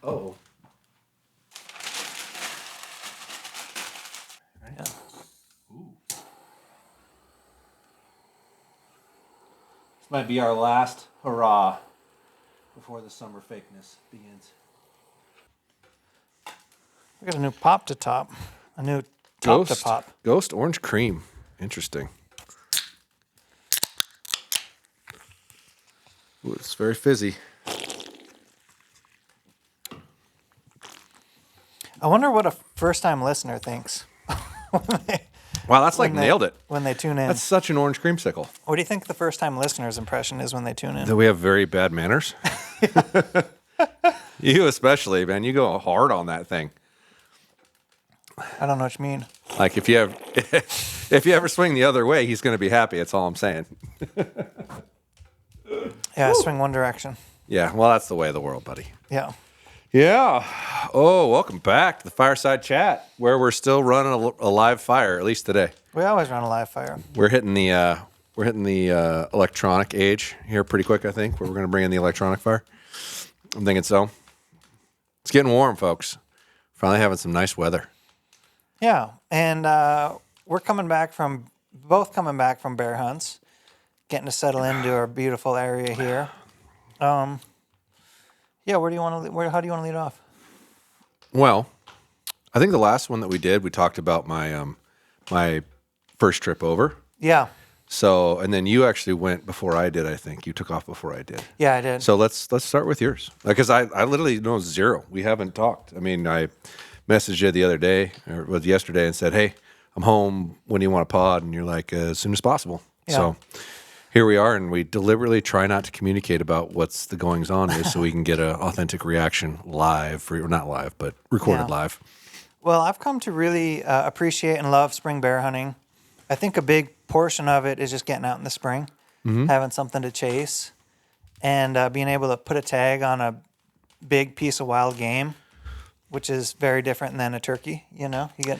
Oh. Yeah. Ooh. This might be our last hurrah before the summer fakeness begins. We got a new pop to top. A new top to pop. Ghost orange cream. Interesting. Ooh, it's very fizzy. I wonder what a first-time listener thinks. Wow, that's like nailed it. When they tune in. That's such an orange creamsicle. What do you think the first-time listener's impression is when they tune in? Do we have very bad manners? You especially, man. You go hard on that thing. I don't know what you mean. Like if you ever swing the other way, he's going to be happy. That's all I'm saying. Yeah, swing one direction. Yeah, well, that's the way of the world, buddy. Yeah. Yeah. Oh, welcome back to the Fireside Chat, where we're still running a live fire, at least today. We always run a live fire. We're hitting the electronic age here pretty quick, I think, where we're going to bring in the electronic fire. I'm thinking so. It's getting warm, folks. Finally having some nice weather. Yeah, and we're both coming back from bear hunts, getting to settle into our beautiful area here. Yeah, how do you want to lead off? Well, I think the last one that we did, we talked about my my first trip over. Yeah. So, and then you actually went before I did. I think you took off before I did. Yeah, I did. So let's start with yours, because I literally know zero. We haven't talked. I mean, I messaged you the other day, or was yesterday, and said, "Hey, I'm home. When do you want to pod?" And you're like, "As soon as possible." Yeah. So here we are, and we deliberately try not to communicate about what's the goings on is, so we can get an authentic reaction live, or not live, but recorded live. Well, I've come to really appreciate and love spring bear hunting. I think a big portion of it is just getting out in the spring, having something to chase, and being able to put a tag on a big piece of wild game, which is very different than a turkey. You know, you get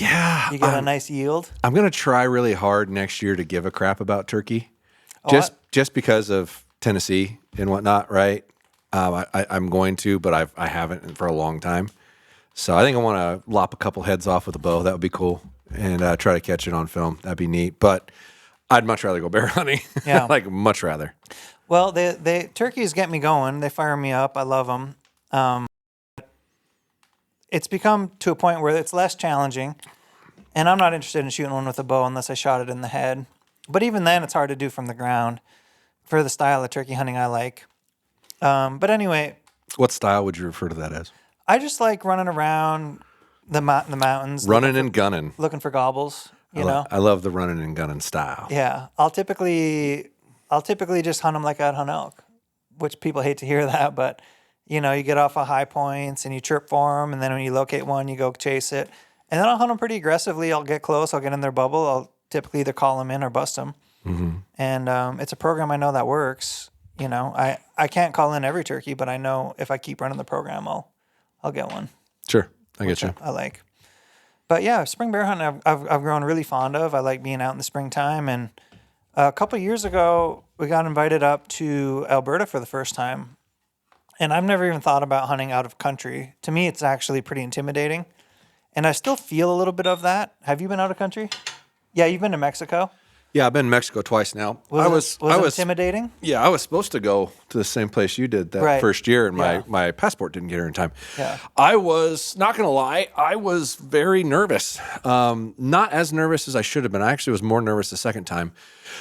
a nice yield. I'm gonna try really hard next year to give a crap about turkey, just because of Tennessee and whatnot, right? I'm going to, but I haven't for a long time. So I think I want to lop a couple heads off with a bow. That would be cool, and try to catch it on film. That'd be neat. But I'd much rather go bear hunting. Yeah, like much rather. Well, the turkeys get me going. They fire me up. I love them. It's become to a point where it's less challenging, and I'm not interested in shooting one with a bow unless I shot it in the head. But even then, it's hard to do from the ground for the style of turkey hunting I like. But anyway. What style would you refer to that as? I just like running around the mountains. Running and gunning. Looking for gobbles, you know? I love the running and gunning style. Yeah. I'll typically just hunt them like I'd hunt elk, which people hate to hear that, but, you know, you get off of high points and you chirp for them, and then when you locate one, you go chase it. And then I'll hunt them pretty aggressively. I'll get close. I'll get in their bubble. I'll typically either call them in or bust them. Mm-hmm. And it's a program I know that works. You know, I can't call in every turkey, but I know if I keep running the program, I'll get one. Sure, I get you. I like. But yeah, spring bear hunting I've grown really fond of. I like being out in the springtime. And a couple of years ago, we got invited up to Alberta for the first time. And I've never even thought about hunting out of country. To me, it's actually pretty intimidating. And I still feel a little bit of that. Have you been out of country? Yeah, you've been to Mexico. Yeah, I've been to Mexico twice now. Was it intimidating? Yeah, I was supposed to go to the same place you did that first year, and my passport didn't get here in time. Yeah. I was, not going to lie, I was very nervous. Not as nervous as I should have been. I actually was more nervous the second time.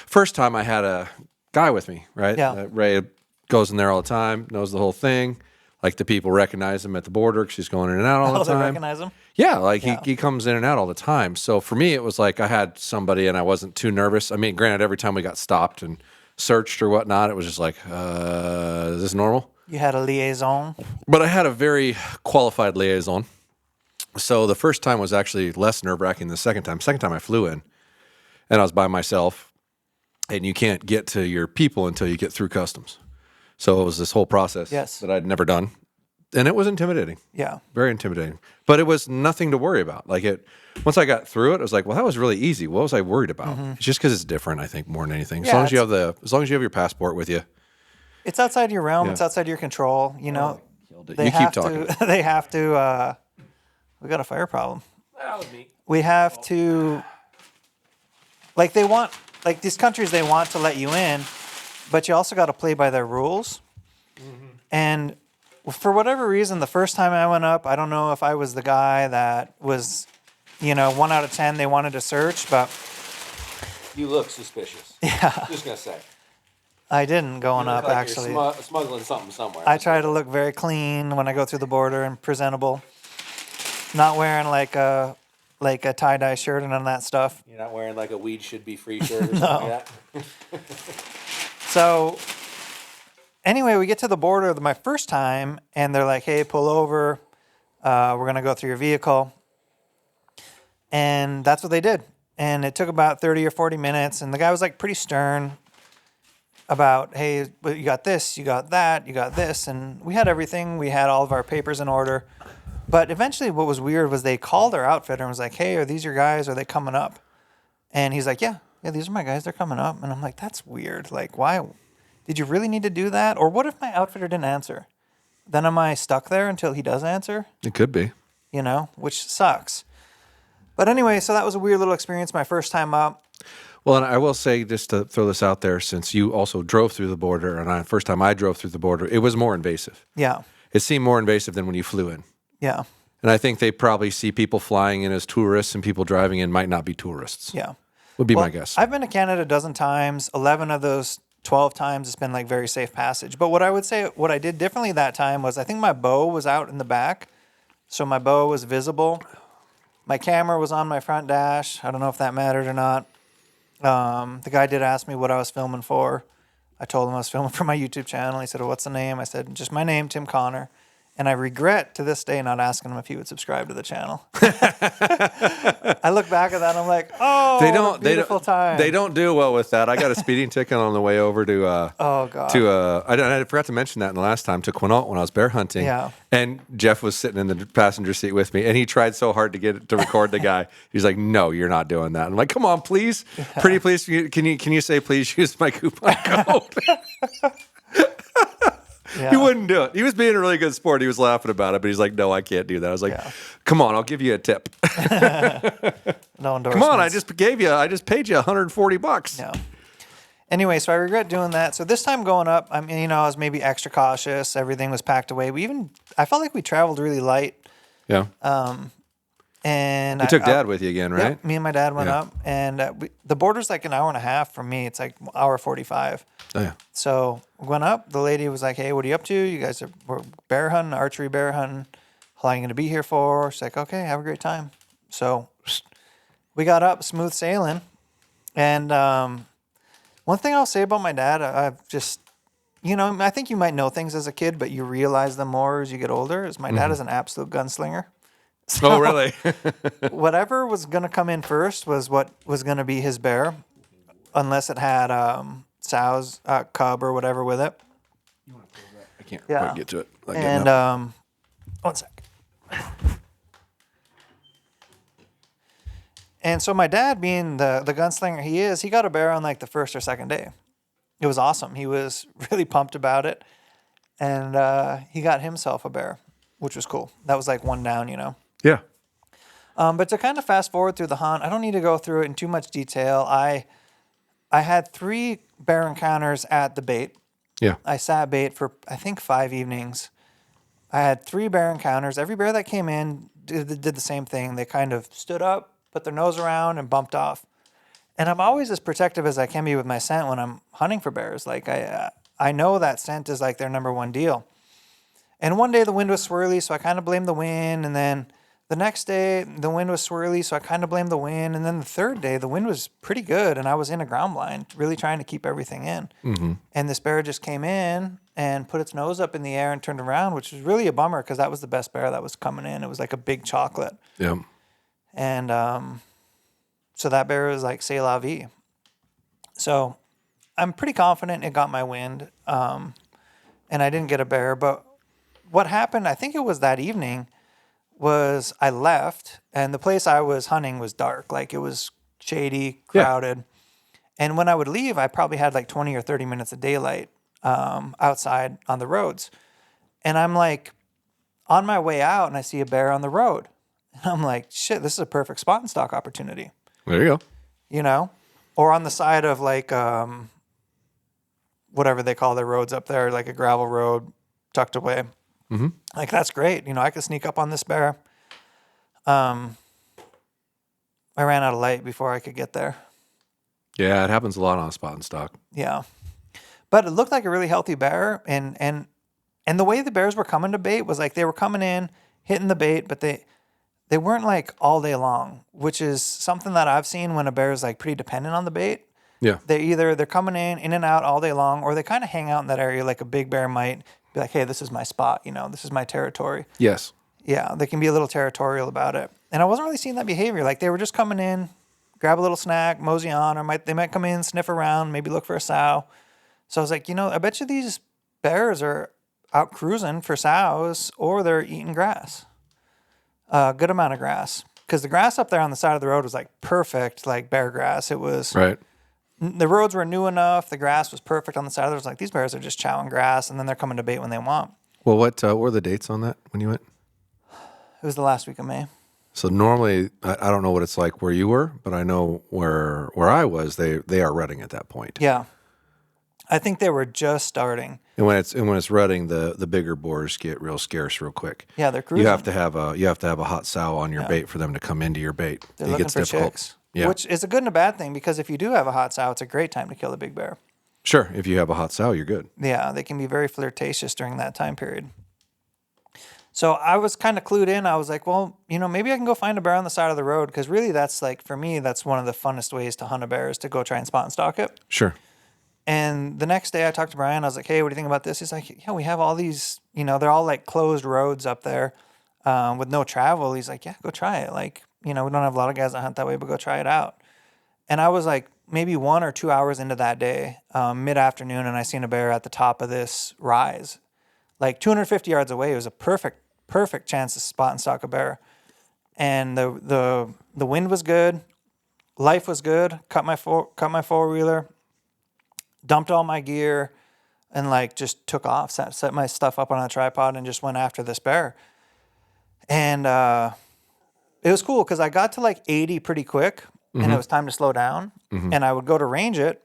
First time I had a guy with me, right? Yeah. Ray goes in there all the time, knows the whole thing. Like the people recognize him at the border because he's going in and out all the time. They recognize him? Yeah, he comes in and out all the time. So for me, it was like I had somebody and I wasn't too nervous. I mean, granted, every time we got stopped and searched or whatnot, it was just like, is this normal? You had a liaison? But I had a very qualified liaison. So the first time was actually less nerve-wracking than the second time. Second time I flew in and I was by myself, and you can't get to your people until you get through customs. So it was this whole process that I'd never done. And it was intimidating. Yeah. Very intimidating. But it was nothing to worry about. Like once I got through it, I was like, well, that was really easy. What was I worried about? Mm-hmm. It's just because it's different, I think, more than anything. As long as you have your passport with you. It's outside your realm. Yeah. It's outside your control, you know. They You keep have talking. to. They have to. We got a fire problem. That was me. We have to. Like they want, like these countries, they want to let you in, but you also got to play by their rules. And for whatever reason, the first time I went up, I don't know if I was the guy that was, 1 out of 10 they wanted to search, but You look suspicious. yeah, Just gonna say. I didn't going You look up like actually. You're smuggling something somewhere. I try to look very clean when I go through the border and presentable. Not wearing like a tie-dye shirt and none of that stuff. You're not wearing like a weed should be free shirt or something like that. So anyway, we get to the border my first time, and they're like, "Hey, pull over. We're gonna go through your vehicle." And that's what they did. And it took about 30 or 40 minutes, and the guy was like pretty stern about, "Hey, but you got this, you got that, you got this," and we had everything. We had all of our papers in order. But eventually, what was weird was they called our outfitter and was like, "Hey, are these your guys? Are they coming up?" And he's like, "Yeah, these are my guys. They're coming up." And I'm like, "That's weird. Like, why? Did you really need to do that? Or what if my outfitter didn't answer? Then am I stuck there until he does answer? It could be. Which sucks." But anyway, so that was a weird little experience my first time up. Well, and I will say, just to throw this out there, since you also drove through the border, and first time I drove through the border, it was more invasive. Yeah, It seemed more invasive than when you flew in. yeah, And I think they probably see people flying in as tourists, and people driving in might not be tourists. yeah. Would be Well, my guess. I've been to Canada a dozen times. 11 of those 12 times it's been like very safe passage. But what I would say, what I did differently that time was I think my bow was out in the back. So my bow was visible. My camera was on my front dash. I don't know if that mattered or not. The guy did ask me what I was filming for. I told him I was filming for my YouTube channel. He said, "Well, what's the name?" I said, "Just my name, Tim Connor." And I regret to this day not asking him if he would subscribe to the channel. I look back at that and I'm like, oh, what a beautiful time. They don't do well with that. I got a speeding ticket on the way over to Oh, God. I forgot to mention that in the last time, to Quinault when I was bear hunting. Yeah. And Jeff was sitting in the passenger seat with me, and he tried so hard to record the guy. He's like, "No, you're not doing that." I'm like, "Come on, please, pretty please, can you say please use my coupon code?" Yeah. He wouldn't do it. He was being a really good sport. He was laughing about it, but he's like, "No, I can't do that." I was like, "Come on, I'll give you a tip." No endorsements. Come on, I just paid you $140. Yeah. Anyway, so I regret doing that. So this time going up, I mean, I was maybe extra cautious. Everything was packed away. I felt like we traveled really light. Yeah. And You took Dad with you again, right? Yep, me and my dad went up, and the border's like an hour and a half from me. It's like hour 45. Oh yeah. So we went up. The lady was like, "Hey, what are you up to? You guys we're bear hunting, archery bear hunting. How long are you going to be here for?" She's like, "Okay, have a great time." So we got up, smooth sailing. And one thing I'll say about my dad, I've just, I think you might know things as a kid, but you realize them more as you get older, is my dad is an absolute gunslinger. So Oh really? whatever was going to come in first was what was going to be his bear, unless it had sow's cub or whatever with it. I can't Yeah. quite get to it. And 1 sec. And so my dad, being the gunslinger he is, he got a bear on like the first or second day. It was awesome. He was really pumped about it, and he got himself a bear, which was cool. That was like one down, Yeah. But to kind of fast forward through the hunt, I don't need to go through it in too much detail. I had 3 bear encounters at the bait. Yeah. I sat bait for, I think, 5 evenings. I had 3 bear encounters. Every bear that came in did the same thing. They kind of stood up, put their nose around, and bumped off. And I'm always as protective as I can be with my scent when I'm hunting for bears. Like, I know that scent is like their number one deal. And one day the wind was swirly, so I kind of blamed the wind. And then the next day the wind was swirly, so I kind of blamed the wind. And then the third day the wind was pretty good, and I was in a ground blind, really trying to keep everything in. Mm-hmm. And this bear just came in and put its nose up in the air and turned around, which was really a bummer because that was the best bear that was coming in. It was like a big chocolate. Yeah. And so that bear was like, "C'est la vie." So I'm pretty confident it got my wind, and I didn't get a bear. But what happened, I think it was that evening, was I left, and the place I was hunting was dark. Like, it was shady, crowded. Yeah. And when I would leave, I probably had like 20 or 30 minutes of daylight outside on the roads. And I'm like on my way out and I see a bear on the road. And I'm like, shit, this is a perfect spot and stock opportunity, There you go. you know? Or on the side of like, whatever they call their roads up there, like a gravel road tucked away. Mm-hmm. Like, that's great. You know, I could sneak up on this bear. I ran out of light before I could get there. Yeah, it happens a lot on spot and stock. Yeah. But it looked like a really healthy bear. And the way the bears were coming to bait was like they were coming in, hitting the bait, but they weren't like all day long, which is something that I've seen when a bear is like pretty dependent on the bait. Yeah. They're coming in and out all day long, or they kind of hang out in that area like a big bear might be like, hey, this is my spot, you know, this is my territory. Yes. Yeah, they can be a little territorial about it. And I wasn't really seeing that behavior. Like they were just coming in, grab a little snack, mosey on, or they might come in, sniff around, maybe look for a sow. So I was like, you know, I bet you these bears are out cruising for sows, or they're eating grass. A good amount of grass. Because the grass up there on the side of the road was like perfect, like bear grass. It was, Right. the roads were new enough. The grass was perfect on the side of the road. It was like, these bears are just chowing grass, and then they're coming to bait when they want. Well, what were the dates on that when you went? It was the last week of May. So normally, I don't know what it's like where you were, but I know where I was, they are rutting at that point. Yeah. I think they were just starting. And when it's rutting, the bigger boars get real scarce real quick. Yeah, they're cruising. You have to have a hot sow on your bait for them to come into your bait. They're It looking gets for difficult. chicks. Yeah. Which is a good and a bad thing, because if you do have a hot sow, it's a great time to kill a big bear. Sure, if you have a hot sow, you're good. Yeah, they can be very flirtatious during that time period. So I was kind of clued in. I was like, well, you know, maybe I can go find a bear on the side of the road, because really that's like, for me, that's one of the funnest ways to hunt a bear, is to go try and spot and stalk it. Sure. And the next day I talked to Brian. I was like, hey, what do you think about this? He's like, yeah, we have all these, you know, they're all like closed roads up there with no travel. He's like, yeah, go try it. Like, you know, we don't have a lot of guys that hunt that way, but go try it out. And I was like maybe 1 or 2 hours into that day, mid-afternoon, and I seen a bear at the top of this rise. Like 250 yards away. It was a perfect chance to spot and stalk a bear. And the wind was good. Life was good. Cut my four-wheeler. Dumped all my gear, and like just took off, set my stuff up on a tripod, and just went after this bear. And it was cool because I got to like 80 pretty quick, and it was time to slow down. And I would go to range it,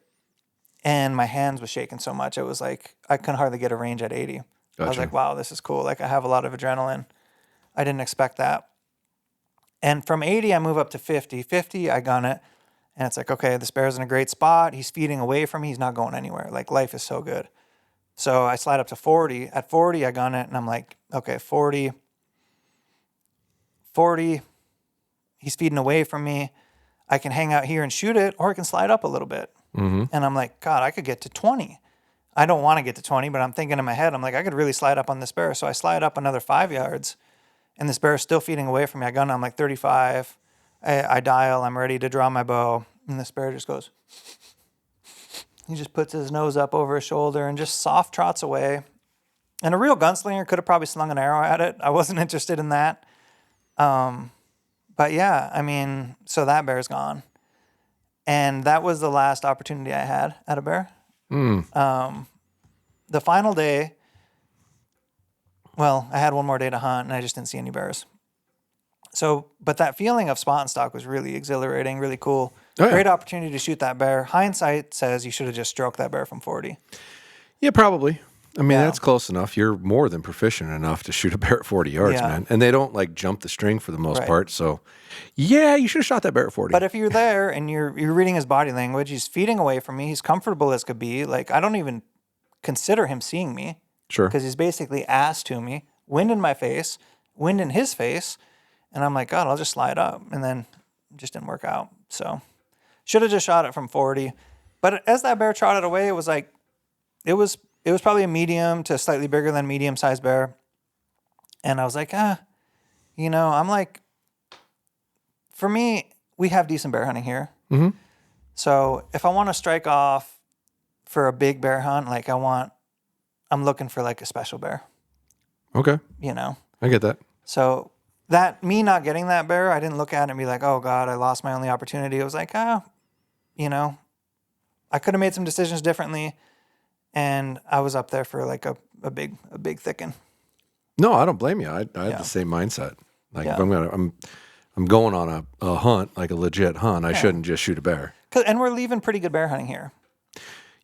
and my hands was shaking so much. It was like I couldn't hardly get a range at 80. I was Gotcha. like, wow, this is cool. Like I have a lot of adrenaline. I didn't expect that. And from 80, I move up to 50. 50, I gun it. And it's like, okay, this bear's in a great spot. He's feeding away from me. He's not going anywhere. Like, life is so good. So I slide up to 40. At 40, I gun it, and I'm like, okay, 40. He's feeding away from me. I can hang out here and shoot it, or I can slide up a little bit. And I'm like, God, I could get to 20. I don't want to get to 20, but I'm thinking in my head, I'm like, I could really slide up on this bear. So I slide up another 5 yards, and this bear is still feeding away from me. I gun it, I'm like 35. I dial, I'm ready to draw my bow, and this bear just goes. He just puts his nose up over his shoulder and just soft trots away. And a real gunslinger could have probably slung an arrow at it. I wasn't interested in that. But yeah, I mean, so that bear's gone. And that was the last opportunity I had at a bear. The final day, well, I had one more day to hunt, and I just didn't see any bears. So, but that feeling of spot and stalk was really exhilarating, really cool. Oh, yeah. Great opportunity to shoot that bear. Hindsight says you should have just stroked that bear from 40. Yeah, probably. I mean, Yeah. that's close enough. You're more than proficient enough to shoot a bear at 40 yards, Yeah. man. And they don't like jump the string for the most Right. part. So, yeah, you should have shot that bear at 40. But if you're there and you're reading his body language, he's feeding away from me. He's comfortable as could be. Like, I don't even consider him seeing me, Sure. because he's basically ass to me, wind in my face, wind in his face. And I'm like, God, I'll just slide up. And then it just didn't work out. So should have just shot it from 40. But as that bear trotted away, it was like, it was probably a medium to slightly bigger than medium sized bear. And I was like, you know, I'm like, for me, we have decent bear hunting here. So if I want to strike off for a big bear hunt, like I'm looking for like a special bear, Okay. you know? I get that. So that, me not getting that bear, I didn't look at it and be like, oh God, I lost my only opportunity. It was like, you know, I could have made some decisions differently, and I was up there for like a big thicken. No, I don't blame you. I had Yeah. the same mindset. Like if Yeah. I'm going on a hunt, like a legit hunt, I shouldn't just shoot a bear. And we're leaving pretty good bear hunting here.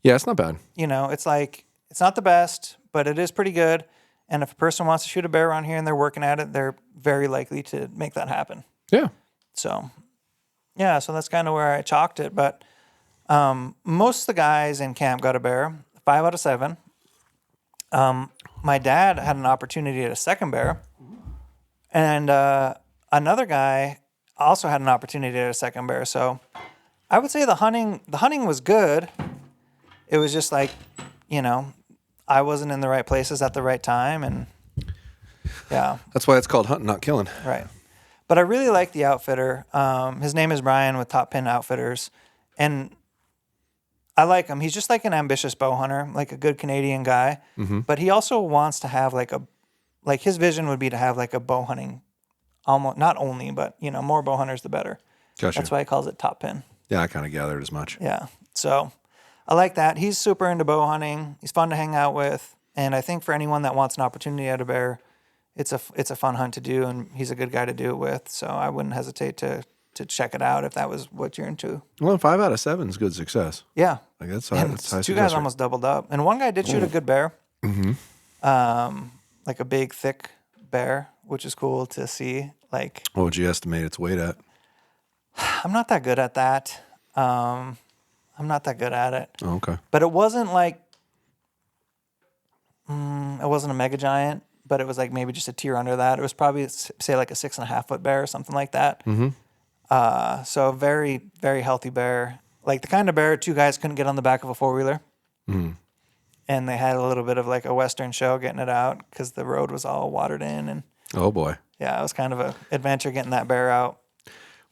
Yeah, it's not bad. You know, it's like, it's not the best, but it is pretty good. And if a person wants to shoot a bear around here and they're working at it, they're very likely to make that happen. Yeah. So, yeah, so that's kind of where I chalked it. But most of the guys in camp got a bear, 5 out of 7. My dad had an opportunity at a second bear, and another guy also had an opportunity at a second bear. So I would say the hunting was good. It was just like, you know, I wasn't in the right places at the right time, and yeah. That's why it's called hunting, not killing. Right. But I really like the outfitter. His name is Brian with Top Pin Outfitters. And I like him. He's just like an ambitious bow hunter, like a good Canadian guy. Mm-hmm. But he also wants to have like his vision would be to have like a bow hunting, almost not only, but you know, more bow hunters the better. Gotcha. That's why he calls it Top Pin. Yeah, I kind of gathered as much. Yeah. So I like that. He's super into bow hunting. He's fun to hang out with. And I think for anyone that wants an opportunity at a bear, it's a fun hunt to do, and he's a good guy to do it with. So I wouldn't hesitate to check it out if that was what you're into. Well, 5 out of 7 is good success. Yeah. Like that's And high success two guys rate. almost doubled up. And one guy did shoot a good bear. Mm-hmm. Like a big, thick bear, which is cool to see. Like, What would you estimate its weight at? I'm not that good at that. I'm not that good at it. Oh, okay. But it wasn't like, it wasn't a mega giant, but it was like maybe just a tier under that. It was probably, say, like a 6.5 foot bear or something like that. Mm-hmm. So a very, very healthy bear. Like the kind of bear 2 guys couldn't get on the back of a 4-wheeler. Mm. And they had a little bit of like a Western show getting it out because the road was all watered in. And Oh boy. yeah, it was kind of an adventure getting that bear out.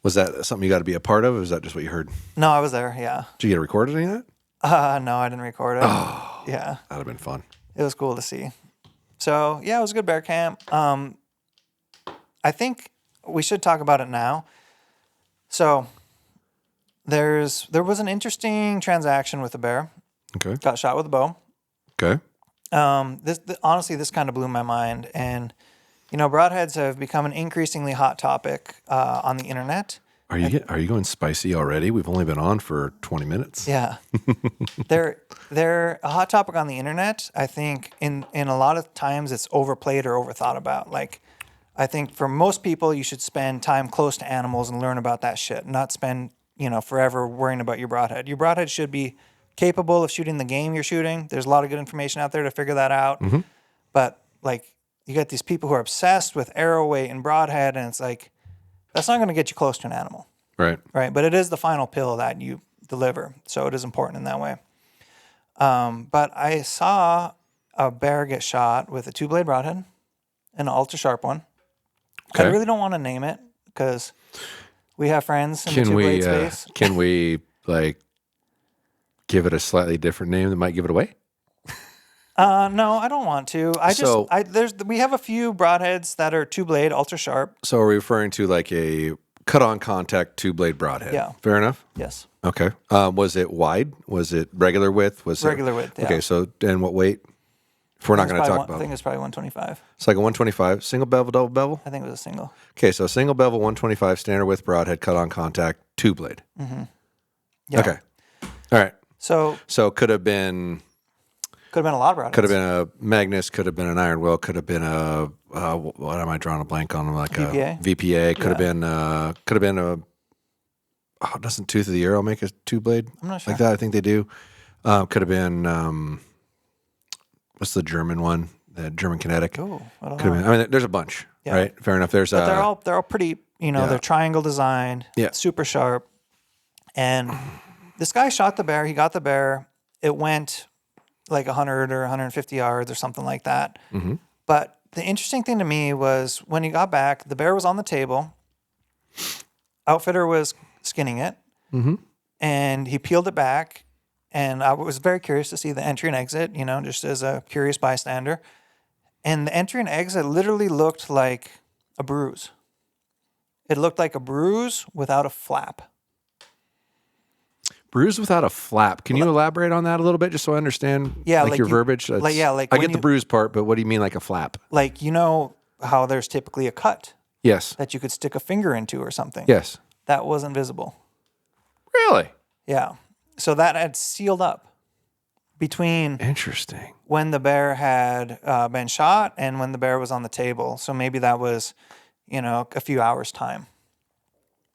Was that something you got to be a part of, or was that just what you heard? No, I was there, yeah. Did you get recorded any of that? No, I didn't record it. Oh, yeah. that'd have been fun. It was cool to see. So yeah, it was a good bear camp. I think we should talk about it now. So there was an interesting transaction with a bear. Okay. Got shot with a bow. Okay. Honestly, this kind of blew my mind. And you know, broadheads have become an increasingly hot topic on the internet. Are you going spicy already? We've only been on for 20 minutes. Yeah, they're a hot topic on the internet. I think in a lot of times it's overplayed or overthought about. Like, I think for most people, you should spend time close to animals and learn about that shit, not spend forever worrying about your broadhead. Your broadhead should be capable of shooting the game you're shooting. There's a lot of good information out there to figure that out. Mm-hmm. But like, you got these people who are obsessed with arrow weight and broadhead, and it's like, that's not going to get you close to an animal. Right. Right. But it is the final pill that you deliver. So it is important in that way. But I saw a bear get shot with a 2-blade broadhead, an ultra sharp one. Okay. I really don't want to name it because we have friends in the 2-blade space. Can we like give it a slightly different name that might give it away? No, I don't want to. We have a few broadheads that are 2-blade, ultra sharp. So are we referring to like a cut-on contact 2-blade broadhead? Yeah. Fair enough? Yes. Okay. Was it wide? Was it regular width? Regular width, yeah. Okay, so and what weight? If we're not going to talk about I think it's probably 125. It's like a 125. Single bevel, double bevel? I think it was a single. Okay, so single bevel, 125, standard width broadhead, cut-on contact, 2-blade. Mm-hmm. Yeah. Okay. All right. So could have been a lot of broadheads. Could have been a Magnus, could have been an Iron Will, could have been a what am I drawing a blank on? Like VPA? a VPA. Could have been a. Oh, doesn't Tooth of the Arrow make a 2-blade? I'm not sure. Like that, I think they do. Could have been what's the German one? The German Kinetic. Oh, I don't Could have know. been. I mean, there's a bunch, Yeah. right? Fair enough. There's But they're all pretty. They're triangle designed. Yeah. Super sharp. And this guy shot the bear. He got the bear. It went like 100 or 150 yards or something like that. Mm-hmm. But the interesting thing to me was when he got back, the bear was on the table. Outfitter was skinning it. Mm-hmm. And he peeled it back. And I was very curious to see the entry and exit, just as a curious bystander. And the entry and exit literally looked like a bruise. It looked like a bruise without a flap. Bruise without a flap. Can you elaborate on that a little bit, just so I understand? Yeah, like like your you- verbiage. like, yeah, like I when get the you- bruise part, but what do you mean like a flap? Like, you know how there's typically a cut Yes. that you could stick a finger into or something. Yes. That wasn't visible. Really Yeah. So that had sealed up between interesting. when the bear had been shot and when the bear was on the table. So maybe that was, a few hours time.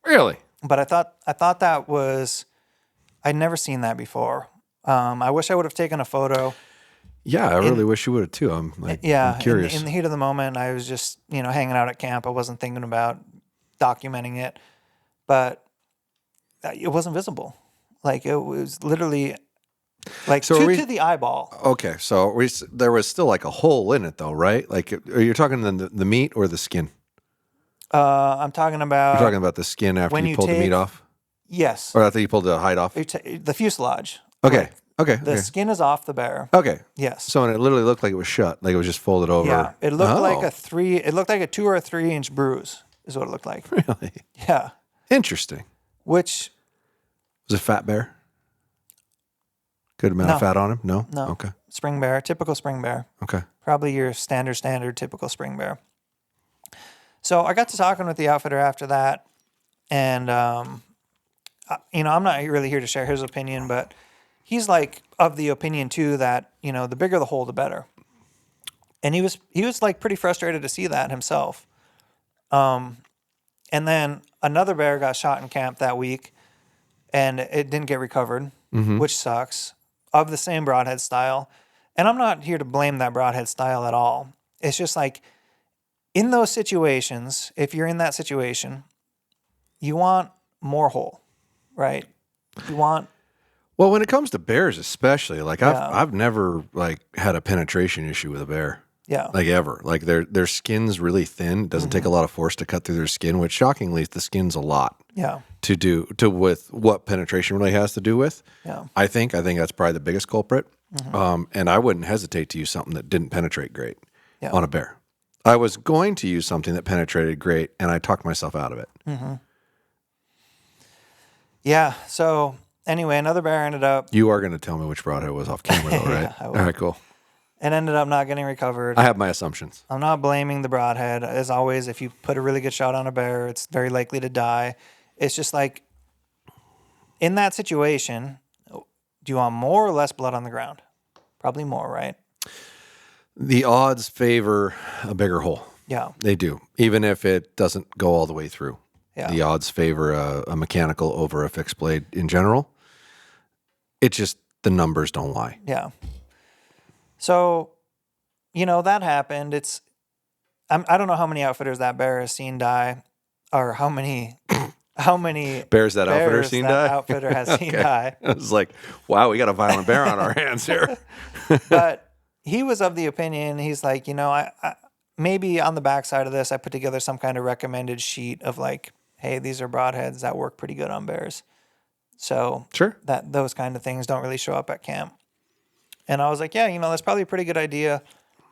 Really. But I thought that was, I'd never seen that before. I wish I would have taken a photo. Yeah, I really wish you would have too. I'm curious. In the heat of the moment, I was just, hanging out at camp. I wasn't thinking about documenting it, but it wasn't visible. Like it was literally like to the eyeball. Okay, so there was still like a hole in it though, right? Like, are you talking the meat or the skin? I'm talking about. You're talking about the skin after when you you pulled the meat take- off? Yes. Or after you pulled the hide off? The fuselage. Okay. Like, Okay. the skin is off the bear. Okay. Yes. So and it literally looked like it was shut, like it was just folded over. Yeah. It looked Oh, like It looked like a 2 or 3 inch bruise. Is what it looked like. Really Yeah. interesting. Which. Was it a fat bear? Good amount of fat on him? No. No. Okay. Spring bear. Typical spring bear. Okay. Probably your standard typical spring bear. So I got to talking with the outfitter after that, and I'm not really here to share his opinion, but he's like of the opinion too that the bigger the hole, the better. And he was like pretty frustrated to see that himself. And then another bear got shot in camp that week, and it didn't get recovered, which sucks. Of the same broadhead style, and I'm not here to blame that broadhead style at all. It's just like, in those situations, if you're in that situation, you want more hole, right? You want. Well, when it comes to bears, especially, like Yeah. I've never like had a penetration issue with a bear, Yeah. like ever. Like their skin's really thin. It doesn't take a lot of force to cut through their skin, which shockingly, the skin's a lot Yeah. to do with what penetration really has to do with. Yeah. I think that's probably the biggest culprit. And I wouldn't hesitate to use something that didn't penetrate great Yeah. on a bear. I was going to use something that penetrated great, and I talked myself out of it. Yeah. So anyway, another bear ended up You are going to tell me which broadhead was off camera, though, right? Yeah, I will. All right, cool. not getting recovered. I have my assumptions. I'm not blaming the broadhead. As always, if you put a really good shot on a bear, it's very likely to die. It's just like, in that situation, do you want more or less blood on the ground? Probably more, right? The odds favor a bigger hole. Yeah. They do, even if it doesn't go all the way through. Yeah. The odds favor a mechanical over a fixed blade in general. It's just the numbers don't lie. Yeah. So, that happened. I don't know how many outfitters that bear has seen die, or how many Bears that outfitter bears seen that die? outfitter has seen die. I was like, wow, we got a violent bear on our hands here. But he was of the opinion, he's like, I maybe on the backside of this, I put together some kind of recommended sheet of like, hey, these are broadheads that work pretty good on bears. So Sure. that those kind of things don't really show up at camp. And I was like, yeah, that's probably a pretty good idea.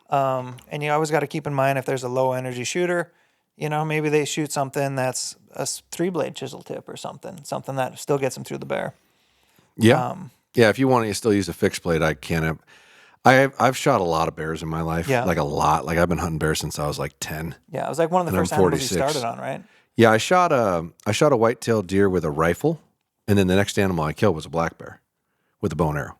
And you always got to keep in mind if there's a low energy shooter, maybe they shoot something that's a 3-blade chisel tip or something that still gets them through the bear. Yeah. Yeah. If you want to still use a fixed blade, I can't. I've shot a lot of bears in my life. Yeah. Like a lot. Like I've been hunting bears since I was like 10. Yeah, it was like one of the And I'm first animals you 46. started on, right? Yeah. I shot a white-tailed deer with a rifle. And then the next animal I killed was a black bear with a bow and arrow.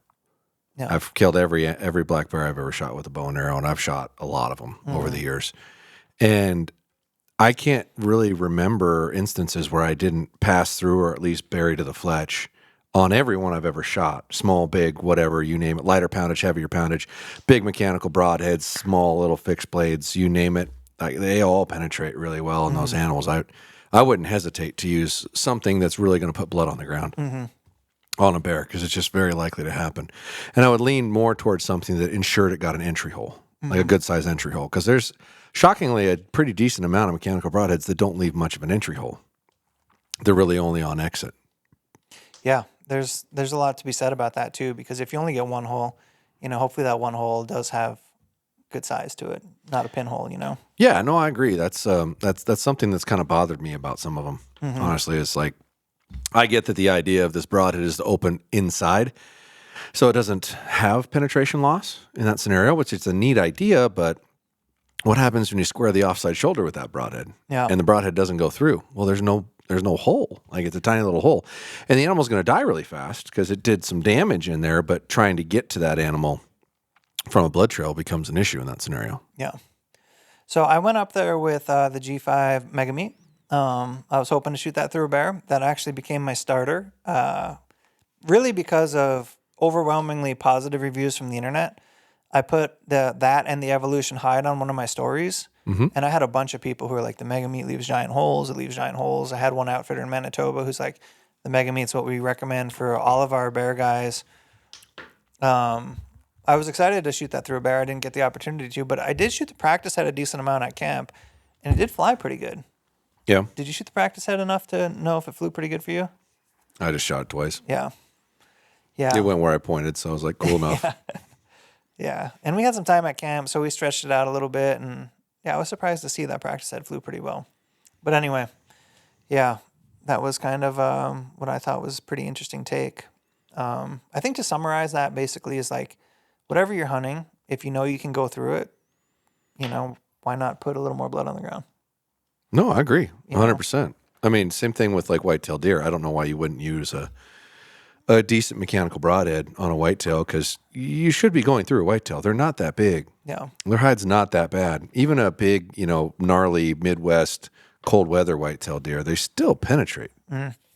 Yeah. I've killed every black bear I've ever shot with a bow and arrow, and I've shot a lot of them over the years. And I can't really remember instances where I didn't pass through or at least bury to the fletch on every one I've ever shot. Small, big, whatever, you name it. Lighter poundage, heavier poundage, big mechanical broadheads, small little fixed blades, you name it. They all penetrate really well in those animals. I wouldn't hesitate to use something that's really going to put blood on the ground. On a bear, because it's just very likely to happen. And I would lean more towards something that ensured it got an entry hole, like a good size entry hole, because there's shockingly a pretty decent amount of mechanical broadheads that don't leave much of an entry hole. They're really only on exit. Yeah, there's a lot to be said about that too, because if you only get one hole, hopefully that one hole does have good size to it, not a pinhole, Yeah, no, I agree. That's something that's kind of bothered me about some of them. Honestly, it's like I get that the idea of this broadhead is to open inside, so it doesn't have penetration loss in that scenario, which is a neat idea, but what happens when you square the offside shoulder with that broadhead? Yeah. And the broadhead doesn't go through. Well, there's no hole. Like, it's a tiny little hole. And the animal's going to die really fast because it did some damage in there, but trying to get to that animal from a blood trail becomes an issue in that scenario. Yeah. So I went up there with the G5 Mega Meat. I was hoping to shoot that through a bear. That actually became my starter, really because of overwhelmingly positive reviews from the internet. I put that and the evolution hide on one of my stories, and I had a bunch of people who were like, the Mega Meat leaves giant holes. It leaves giant holes. I had one outfitter in Manitoba who's like, the Mega Meat's what we recommend for all of our bear guys. I was excited to shoot that through a bear. I didn't get the opportunity to, but I did shoot the practice head a decent amount at camp, and it did fly pretty good. Yeah. Did you shoot the practice head enough to know if it flew pretty good for you? I just shot it twice. Yeah. Yeah. It went where I pointed, so I was like, cool enough. Yeah. And we had some time at camp, so we stretched it out a little bit. And yeah, I was surprised to see that practice head flew pretty well. But anyway, yeah, that was kind of what I thought was a pretty interesting take. I think to summarize that basically is like, whatever you're hunting, if you know you can go through it, why not put a little more blood on the ground? No, I agree. 100%. I mean, same thing with like whitetail deer. I don't know why you wouldn't use a decent mechanical broadhead on a whitetail, because you should be going through a whitetail. They're not that big. Yeah. Their hide's not that bad. Even a big, gnarly Midwest cold weather whitetail deer, they still penetrate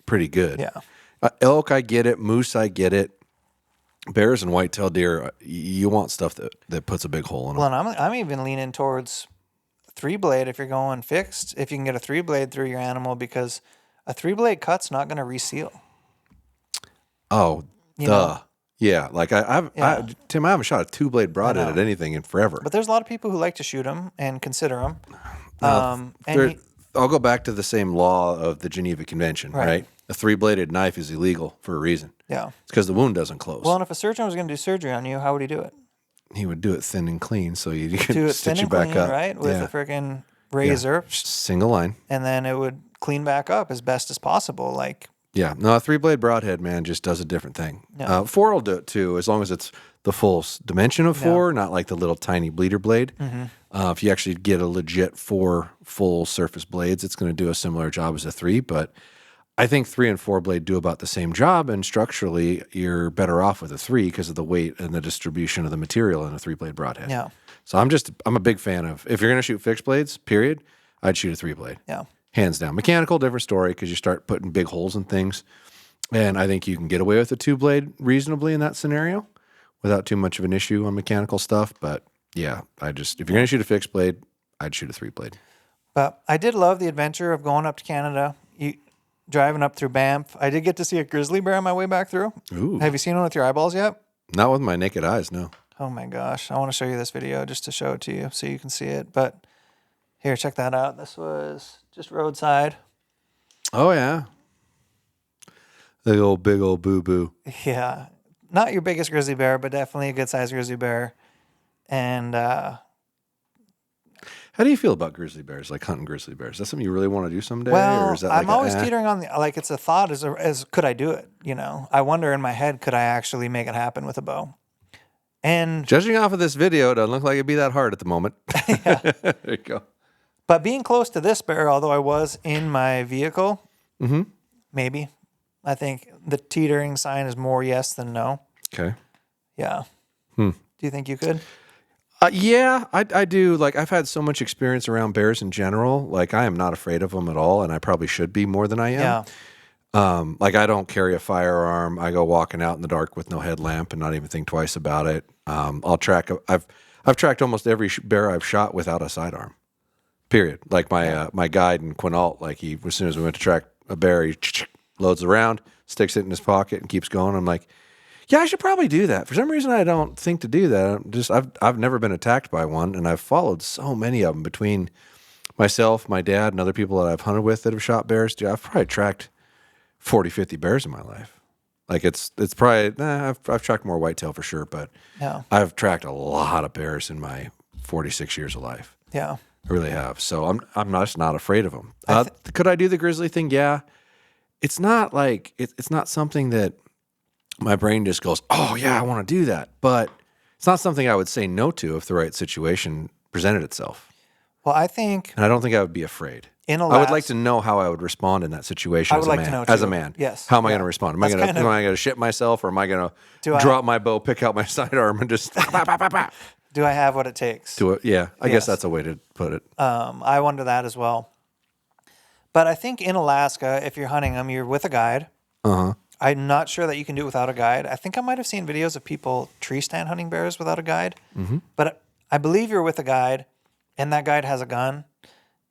pretty good. Yeah. Elk, I get it. Moose, I get it. Bears and whitetail deer, you want stuff that puts a big hole in them. Well, and I'm even leaning towards 3-blade if you're going fixed, if you can get a 3-blade through your animal, because a 3-blade cut's not going to reseal. Oh, know? Yeah. Like Tim, I haven't shot a 2-blade broadhead at anything in forever. But there's a lot of people who like to shoot them and consider them. I'll go back to the same law of the Geneva Convention, right? A 3-bladed knife is illegal for a reason. Yeah. It's because the wound doesn't close. Well, and if a surgeon was going to do surgery on you, how would he do it? He would do it thin and clean, so you Do could it stitch thin it and back clean, up. right? With a freaking razor. Single line. And then it would clean back up as best as possible. Like, yeah. No, a 3-blade broadhead, man, just does a different thing. Yeah. 4 will do it too, as long as it's the full dimension of 4, not like the little tiny bleeder blade. If you actually get a legit 4 full surface blades, it's going to do a similar job as a 3. But I think 3 and 4 blade do about the same job, and structurally, you're better off with a 3 because of the weight and the distribution of the material in a 3-blade broadhead. yeah. So I'm a big fan of, if you're going to shoot fixed blades, period, I'd shoot a 3-blade. Yeah. Hands down. Mechanical, different story, because you start putting big holes in things. And I think you can get away with a 2-blade reasonably in that scenario without too much of an issue on mechanical stuff. But yeah, if you're going to shoot a fixed blade, I'd shoot a 3-blade. But I did love the adventure of going up to Canada, driving up through Banff. I did get to see a grizzly bear on my way back through. Ooh. Have you seen one with your eyeballs yet? Not with my naked eyes, no. Oh my gosh. I want to show you this video just to show it to you so you can see it. But here, check that out. This was just roadside. Oh, yeah. The big old boo-boo. Yeah. Not your biggest grizzly bear, but definitely a good sized grizzly bear. And How do you feel about grizzly bears, like hunting grizzly bears? Is that something you really want to do someday? well, or is that like I'm always teetering on it's a thought as could I do it? I wonder in my head, could I actually make it happen with a bow? And Judging off of this video, it doesn't look like it'd be that hard at the moment. There you go. But being close to this bear, although I was in my vehicle, maybe. I think the teetering sign is more yes than no. Okay. Yeah. Do you think you could? Yeah, I do. Like, I've had so much experience around bears in general. Like, I am not afraid of them at all, and I probably should be more than I am. Yeah. Like, I don't carry a firearm. I go walking out in the dark with no headlamp and not even think twice about it. I've tracked almost every bear I've shot without a sidearm. Period. Like my guide in Quinault, like as soon as we went to track a bear, he loads around, sticks it in his pocket, and keeps going. I'm like, yeah, I should probably do that. For some reason, I don't think to do that. I've never been attacked by one, and I've followed so many of them between myself, my dad, and other people that I've hunted with that have shot bears. Dude, I've probably tracked 40, 50 bears in my life. Like it's probably I've tracked more whitetail for sure, but Yeah. I've tracked a lot of bears in my 46 years of life. Yeah. I really have. So I'm just not afraid of them. Could I do the grizzly thing? Yeah. it's not like it's not something that my brain just goes, oh yeah, I want to do that. But it's not something I would say no to if the right situation presented itself. Well, I think And I don't think I would be afraid. in I would like Alaska, to know how I would respond in that situation I as would a like man. to know, As a too. man, Yes. how am I Yeah. going to respond? Am I That's going kind of- to shit myself, or am I going Do to I- drop my bow, pick out my sidearm, and just do I have what it takes? do it? Yeah, I Yes. guess that's a way to put it. I wonder that as well. But I think in Alaska, if you're hunting them, you're with a guide. I'm not sure that you can do it without a guide. I think I might have seen videos of people tree stand hunting bears without a guide. But I believe you're with a guide, and that guide has a gun.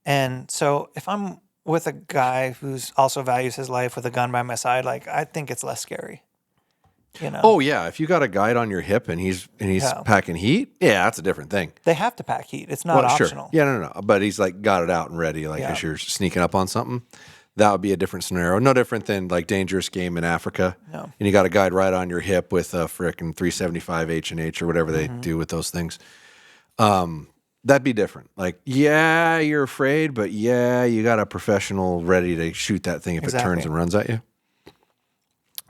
And so if I'm with a guy who's also values his life with a gun by my side, like I think it's less scary. You know? Oh yeah, if you got a guide on your hip and he's Yeah. packing heat, yeah, that's a different thing. They have to pack heat. It's not optional. Sure. Yeah, no. But he's like got it out and ready, like Yeah. as you're sneaking up on something. That would be a different scenario. No different than like dangerous game in Africa. No. And you got a guide right on your hip with a frickin' 375 H&H or whatever they do with those things. That'd be different. Like, yeah, you're afraid, but yeah, you got a professional ready to shoot that thing if it Exactly. turns and runs at you.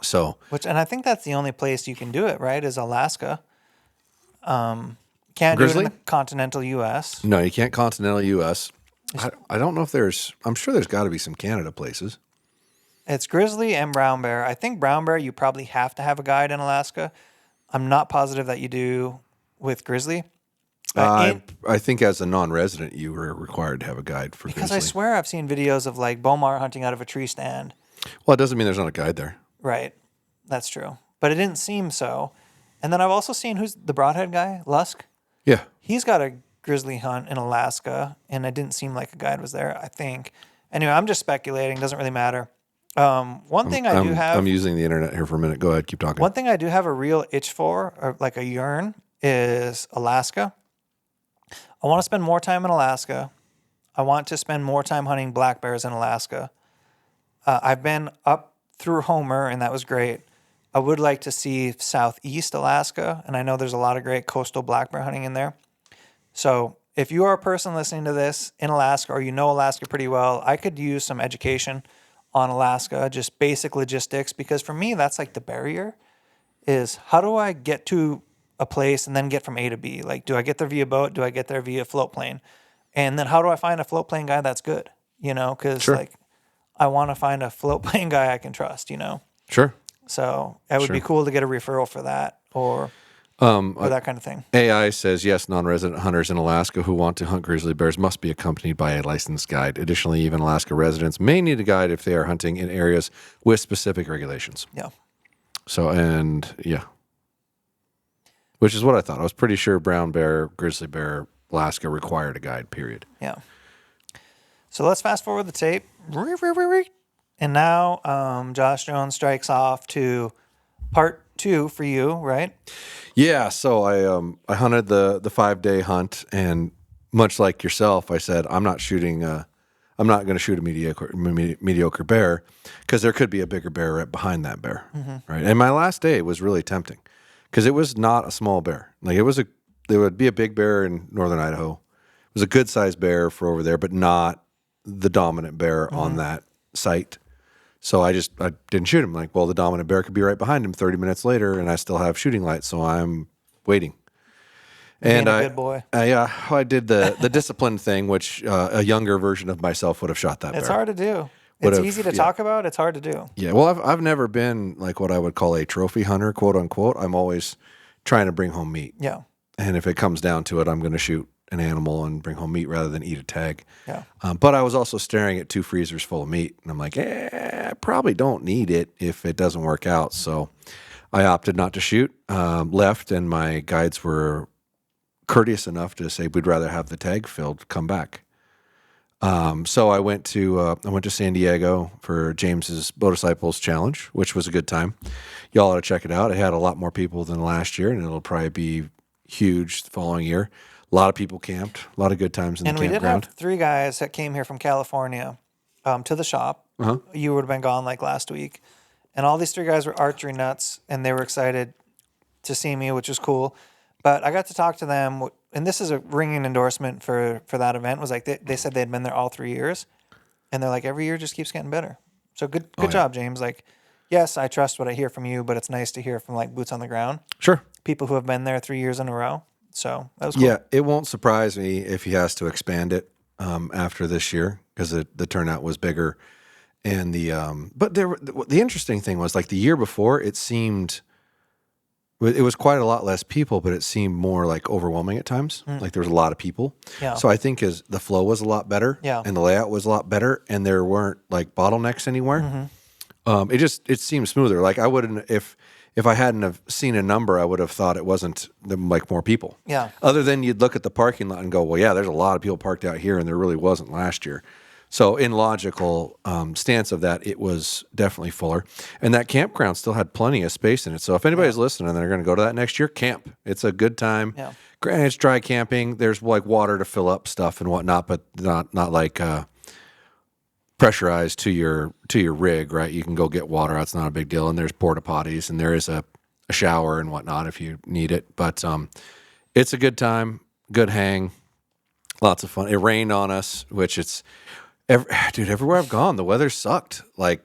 So And I think that's the only place you can do it, right? Is Alaska. Can't do Grizzly? it in the continental U.S. no, you can't continental U.S. I don't know if I'm sure there's got to be some Canada places. It's grizzly and brown bear. I think brown bear you probably have to have a guide in Alaska. I'm not positive that you do with grizzly. But I think as a non-resident, you were required to have a guide for because grizzly. I swear I've seen videos of like Bomar hunting out of a tree stand. Well, it doesn't mean there's not a guide there. Right. That's true. But it didn't seem so. And then I've also seen who's the Broadhead guy, Lusk. Yeah. He's got a grizzly hunt in Alaska, and it didn't seem like a guide was there, I think. Anyway, I'm just speculating. Doesn't really matter. One thing I do have... I'm using the internet here for a minute. Go ahead. Keep talking. One thing I do have a real itch for, or like a yearn, is Alaska. I want to spend more time in Alaska. I want to spend more time hunting black bears in Alaska. I've been up through Homer, and that was great. I would like to see southeast Alaska, and I know there's a lot of great coastal black bear hunting in there. So if you are a person listening to this in Alaska, or you know Alaska pretty well, I could use some education on Alaska, just basic logistics, because for me, that's like the barrier is how do I get to a place and then get from A to B? Like, do I get there via boat? Do I get there via float plane? And then how do I find a float plane guy that's good? You know, because like I want to find a float plane guy I can trust, you know? Sure. So it would be cool to get a referral for that or that kind of thing. AI says, yes, non-resident hunters in Alaska who want to hunt grizzly bears must be accompanied by a licensed guide. Additionally, even Alaska residents may need a guide if they are hunting in areas with specific regulations. Yeah. So, which is what I thought. I was pretty sure brown bear, grizzly bear, Alaska required a guide, period. Yeah. So let's fast forward the tape. And now Josh Jones strikes off to part 2 for you, right? Yeah, so I hunted the 5-day hunt, and much like yourself, I said I'm not going to shoot a mediocre bear because there could be a bigger bear right behind that bear, right? And my last day was really tempting because it was not a small bear. Like there would be a big bear in northern Idaho. It was a good sized bear for over there, but not the dominant bear on that site. So I didn't shoot him. Like, well, the dominant bear could be right behind him 30 minutes later, and I still have shooting lights, so I'm waiting. And Being a good boy. I did the disciplined thing, which a younger version of myself would have shot that bear. It's hard to do. It's easy to talk about. It's hard to do. Yeah, well, I've never been like what I would call a trophy hunter, quote unquote. I'm always trying to bring home meat. Yeah. And if it comes down to it, I'm going to shoot an animal and bring home meat rather than eat a tag. Yeah. But I was also staring at 2 freezers full of meat, and I'm like, I probably don't need it if it doesn't work out. So I opted not to shoot, left, and my guides were courteous enough to say, we'd rather have the tag filled, come back. So I went to San Diego for James's Motorcycles Challenge, which was a good time. Y'all ought to check it out. It had a lot more people than last year, and it'll probably be huge the following year. A lot of people camped, a lot of good times in the campground. And we did have 3 guys that came here from California to the shop. You would have been gone like last week. And all these 3 guys were archery nuts, and they were excited to see me, which was cool. But I got to talk to them, and this is a ringing endorsement for that event, was like they said they'd been there all 3 years. And they're like, every year just keeps getting better. So good job, James. Like, yes, I trust what I hear from you, but it's nice to hear from like boots on the ground, Sure. people who have been there 3 years in a row. So that was cool. Yeah, it won't surprise me if he has to expand it after this year because the turnout was bigger. And the interesting thing was like the year before, it was quite a lot less people, but it seemed more like overwhelming at times. Like there was a lot of people. Yeah. So I think as the flow was a lot better, Yeah. and the layout was a lot better, and there weren't like bottlenecks anywhere. It seemed smoother. Like I wouldn't if I hadn't have seen a number, I would have thought it wasn't like more people. Yeah. Other than you'd look at the parking lot and go, well, yeah, there's a lot of people parked out here, and there really wasn't last year. So in logical stance of that, it was definitely fuller. And that campground still had plenty of space in it. So if anybody's listening and they're going to go to that next year, camp. It's a good time. Yeah. Granted, it's dry camping. There's like water to fill up stuff and whatnot, but not like pressurized to your rig, right? You can go get water. That's not a big deal. And there's porta potties and there is a shower and whatnot if you need it. But it's a good time, good hang, lots of fun. It rained on us, which everywhere I've gone, the weather sucked. Like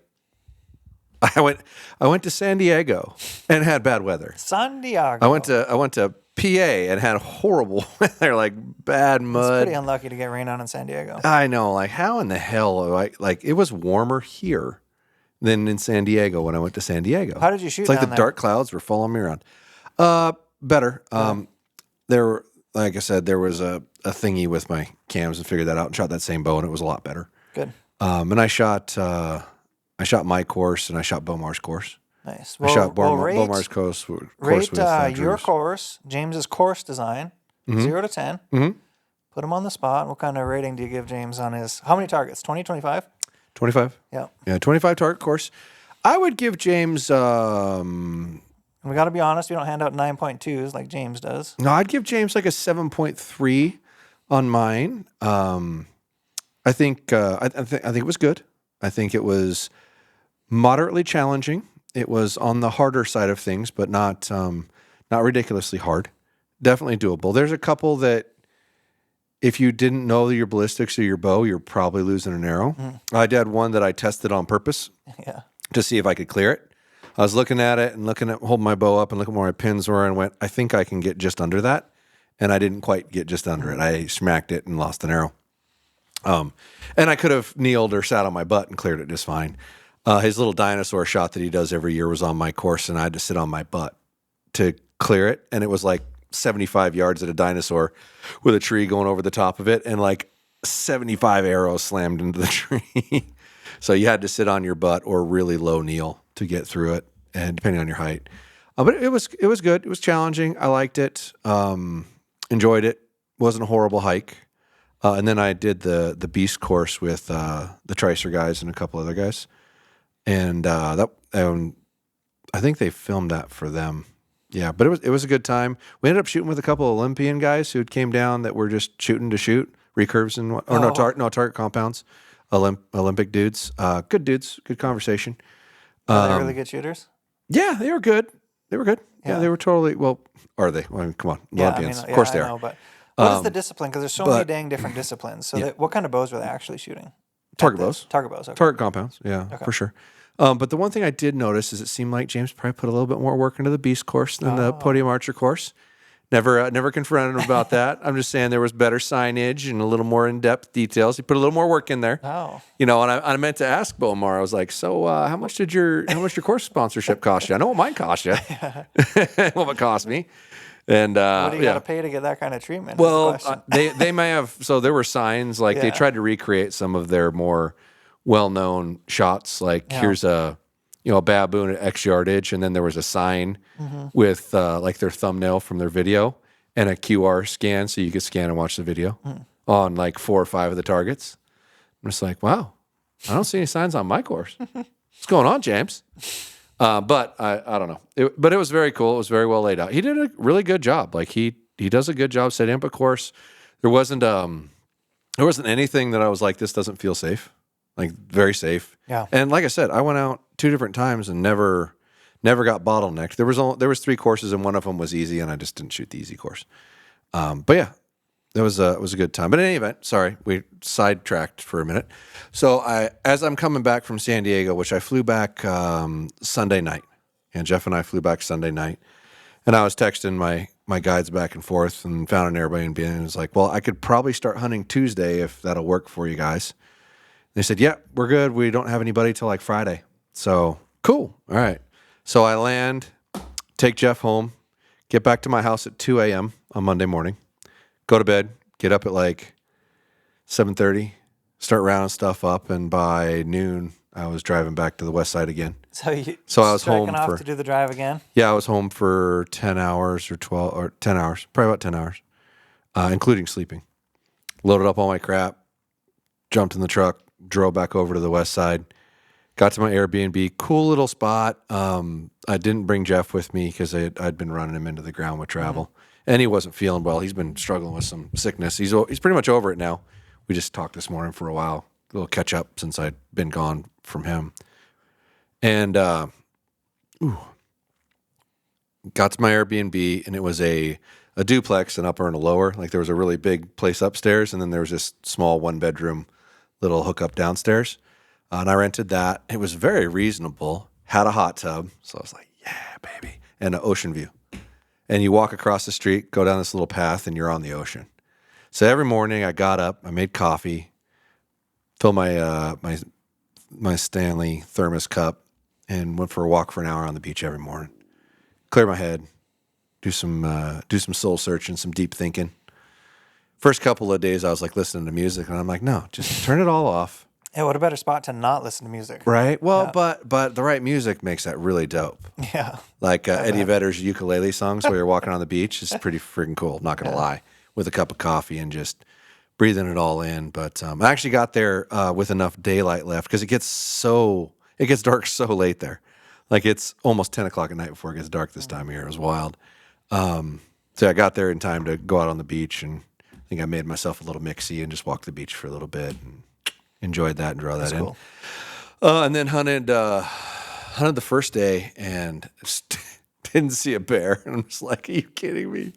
I went to San Diego and had bad weather. San Diego. I went to PA and had horrible weather, like bad It's mud. pretty unlucky to get rain on in San Diego. I know, like how in the hell? Like it was warmer here than in San Diego when I went to San Diego. How did you shoot It's like down the there? dark clouds were following me around. Better. There, like I said, there was a thingy with my cams and figured that out and shot that same bow and it was a lot better. Good. And I shot my course and I shot Bomar's course. Nice. I shot rate Bomar's course with your Drew's. course, James's course design, 0 to 10. Mhm. Put him on the spot. What kind of rating do you give James on his? How many targets? 20, 25? 25. Yeah. Yeah, 25 target course. I would give James. And we got to be honest. We don't hand out 9.2s like James does. No, I'd give James like a 7.3 on mine. I think it was good. I think it was moderately challenging. It was on the harder side of things, but not ridiculously hard. Definitely doable. There's a couple that if you didn't know your ballistics or your bow, you're probably losing an arrow. I did one that I tested on purpose Yeah. to see if I could clear it. I was looking at it and holding my bow up and looking where my pins were and went, I think I can get just under that. And I didn't quite get just under it. I smacked it and lost an arrow. And I could have kneeled or sat on my butt and cleared it just fine. His little dinosaur shot that he does every year was on my course, and I had to sit on my butt to clear it. And it was like 75 yards at a dinosaur with a tree going over the top of it, and like 75 arrows slammed into the tree. So you had to sit on your butt or really low kneel to get through it, and depending on your height. But it was good. It was challenging. I liked it. Enjoyed it. Wasn't a horrible hike. And then I did the Beast course with the Tricer guys and a couple other guys. And I think they filmed that for them. Yeah, but it was a good time. We ended up shooting with a couple of Olympian guys who came down that were just shooting to shoot recurves and target compounds. Olympic dudes, good conversation. Are they really good shooters? Yeah, they were good. Yeah, they were totally. Well, are they? I mean, come on, Olympians. Of course they are. Know, but what is the discipline? Because there's so many dang different disciplines. So what kind of bows were they actually shooting? Target bows. Target bows. Okay. Target compounds. Yeah, for sure. But the one thing I did notice is it seemed like James probably put a little bit more work into the Beast course than the Podium Archer course. Never confronted him about that. I'm just saying there was better signage and a little more in-depth details. He put a little more work in there. Oh. And I meant to ask Bomar. I was like, so how much your course sponsorship cost you? I know what mine cost you. What it cost me. And what do you got to pay to get that kind of treatment? Well, they may have. So there were signs like they tried to recreate some of their more well-known shots. Like here's a baboon at X yardage, and then there was a sign with like their thumbnail from their video and a QR scan, so you could scan and watch the video on like 4 or 5 of the targets. I'm just like, wow, I don't see any signs on my course. What's going on, James? But I don't know. But it was very cool. It was very well laid out. He did a really good job. Like he does a good job setting up a course. There wasn't anything that I was like, this doesn't feel safe. Like very safe. Yeah. And like I said, I went out 2 different times and never got bottlenecked. There was 3 courses and one of them was easy, and I just didn't shoot the easy course. But yeah, it was a good time. But in any event, sorry, we sidetracked for a minute. So as I'm coming back from San Diego, which I flew back Sunday night, and Jeff and I flew back Sunday night, and I was texting my guides back and forth and found an Airbnb, and it was like, well, I could probably start hunting Tuesday if that'll work for you guys. They said, yeah, we're good. We don't have anybody till like Friday. So cool. All right. So I land, take Jeff home, get back to my house at 2 a.m. on Monday morning, go to bed, get up at like 7:30, start rounding stuff up. And by noon, I was driving back to the west side again. So I was home off to do the drive again? Yeah, I was home for 10 hours or 12 or 10 hours, probably about 10 hours, including sleeping. Loaded up all my crap, jumped in the truck, drove back over to the west side, got to my Airbnb. Cool little spot. I didn't bring Jeff with me because I'd been running him into the ground with travel. And he wasn't feeling well. He's been struggling with some sickness. He's pretty much over it now. We just talked this morning for a while, a little catch up since I'd been gone from him. And got to my Airbnb, and it was a duplex, an upper and a lower. Like there was a really big place upstairs, and then there was this small 1-bedroom little hookup downstairs. And I rented that. It was very reasonable, had a hot tub. So I was like, yeah, baby. And an ocean view. And you walk across the street, go down this little path, and you're on the ocean. So every morning I got up, I made coffee, filled my my Stanley thermos cup, and went for a walk for an hour on the beach every morning. Clear my head, do some soul searching, some deep thinking. First couple of days I was like listening to music, and I'm like, no, just turn it all off. Yeah, what a better spot to not listen to music. Right? Well, yeah. but the right music makes that really dope. Yeah. Like Eddie Vedder's ukulele songs where you're walking on the beach is pretty freaking cool, not going to lie, with a cup of coffee and just breathing it all in. But I actually got there with enough daylight left because it gets dark so late there. Like it's almost 10 o'clock at night before it gets dark this time of year. It was wild. So I got there in time to go out on the beach, and I think I made myself a little mixy and just walked the beach for a little bit and enjoyed that and draw that in. Cool. And then hunted the first day and just didn't see a bear. And I'm just like, are you kidding me?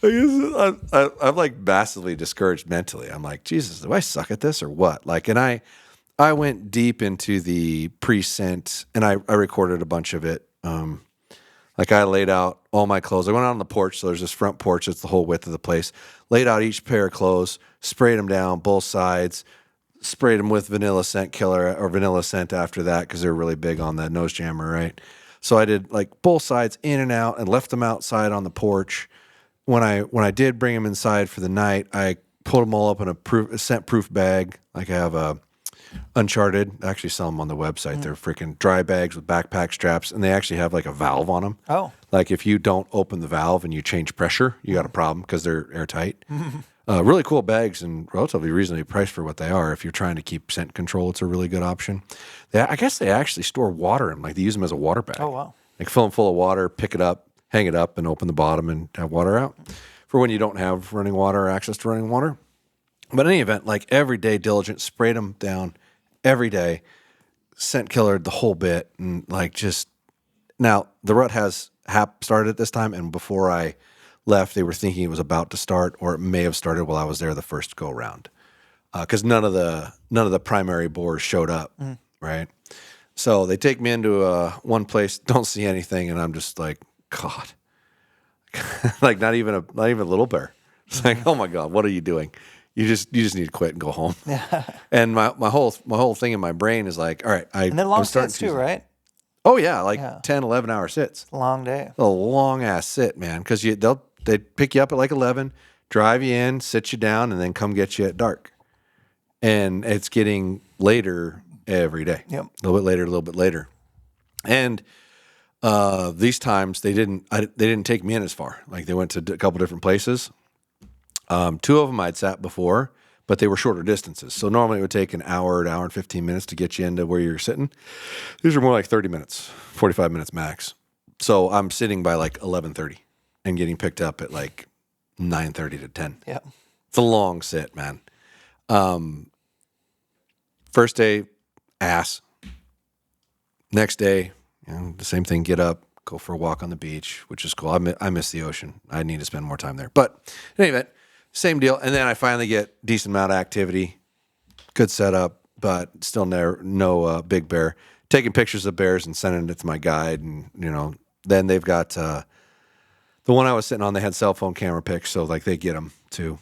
I'm like massively discouraged mentally. I'm like, Jesus, do I suck at this or what? Like, and I went deep into the pre-scent, and I recorded a bunch of it. Like I laid out all my clothes. I went out on the porch, so there's this front porch. It's the whole width of the place. Laid out each pair of clothes, sprayed them down both sides, sprayed them with vanilla scent killer or vanilla scent after that because they're really big on that nose jammer, right? So I did like both sides in and out and left them outside on the porch. When I did bring them inside for the night, I pulled them all up in a scent-proof bag. Like I have a Uncharted. I actually sell them on the website. They're freaking dry bags with backpack straps, and they actually have like a valve on them. Oh. Like if you don't open the valve and you change pressure, you got a problem because they're airtight. Really cool bags and relatively reasonably priced for what they are. If you're trying to keep scent control, it's a really good option. I guess they actually store water in them. Like they use them as a water bag. Oh, wow. Like fill them full of water, pick it up, hang it up, and open the bottom and have water out for when you don't have running water or access to running water. But in any event, like every day, diligent, sprayed them down every day, scent killered the whole bit. And like just now the rut has started at this time. And before I left, they were thinking it was about to start, or it may have started while I was there the first go round. Cause none of the primary boars showed up. Right. So they take me into one place, don't see anything. And I'm just like, God, like not even a little bear. It's like, oh my God, what are you doing? You just need to quit and go home. Yeah. And my whole thing in my brain is like, all right, and then long sits too, right? Oh yeah, like 10, 11 hour sits. It's a long day. A long ass sit, man. Because they pick you up at like 11, drive you in, sit you down, and then come get you at dark. And it's getting later every day. Yep. A little bit later. And these times they didn't take me in as far. Like they went to a couple different places. Two of them I'd sat before, but they were shorter distances. So normally it would take an hour and 15 minutes to get you into where you're sitting. These are more like 30 minutes, 45 minutes max. So I'm sitting by like 11:30 and getting picked up at like 9:30 to 10. Yeah. It's a long sit, man. First day, ass. Next day, the same thing, get up, go for a walk on the beach, which is cool. I miss the ocean. I need to spend more time there. But in any event, same deal. And then I finally get decent amount of activity, good setup, but still no big bear. Taking pictures of bears and sending it to my guide, and then they've got the one I was sitting on. They had cell phone camera pics, so like they get them too,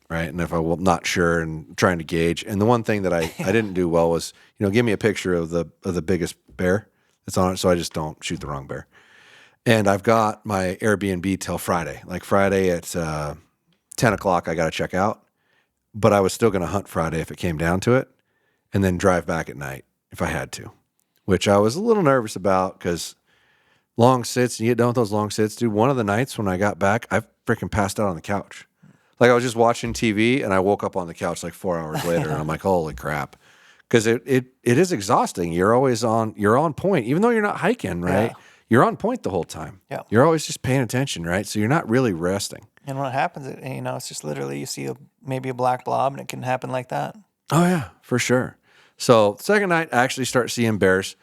right? And if I'm not sure and trying to gauge, and the one thing that I didn't do well was give me a picture of the biggest bear that's on it, so I just don't shoot the wrong bear. And I've got my Airbnb till Friday. Like Friday at 10 o'clock, I got to check out. But I was still going to hunt Friday if it came down to it, and then drive back at night if I had to, which I was a little nervous about because long sits, you get done with those long sits, dude. One of the nights when I got back, I freaking passed out on the couch. Like I was just watching TV, and I woke up on the couch like 4 hours later, and I'm like, holy crap. Because it is exhausting. You're on point, even though you're not hiking, right? Yeah. You're on point the whole time. Yeah. You're always just paying attention, right? So you're not really resting. And when it happens, it's just literally you see maybe a black blob, and it can happen like that. Oh yeah, for sure. So second night, I actually start seeing bears,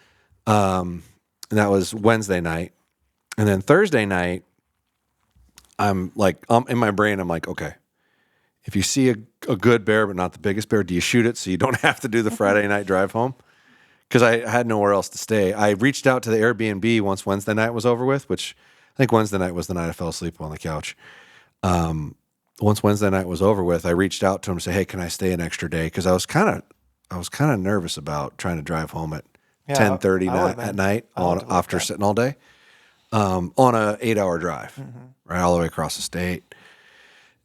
and that was Wednesday night. And then Thursday night, I'm like, in my brain, I'm like, okay, if you see a good bear but not the biggest bear, do you shoot it so you don't have to do the Friday night drive home? Because I had nowhere else to stay. I reached out to the Airbnb once Wednesday night was over with, which I think Wednesday night was the night I fell asleep on the couch. Once Wednesday night was over with, I reached out to him and said, hey, can I stay an extra day? Because I was kind of nervous about trying to drive home at 10:30 at night after sitting all day on a 8-hour drive, right all the way across the state.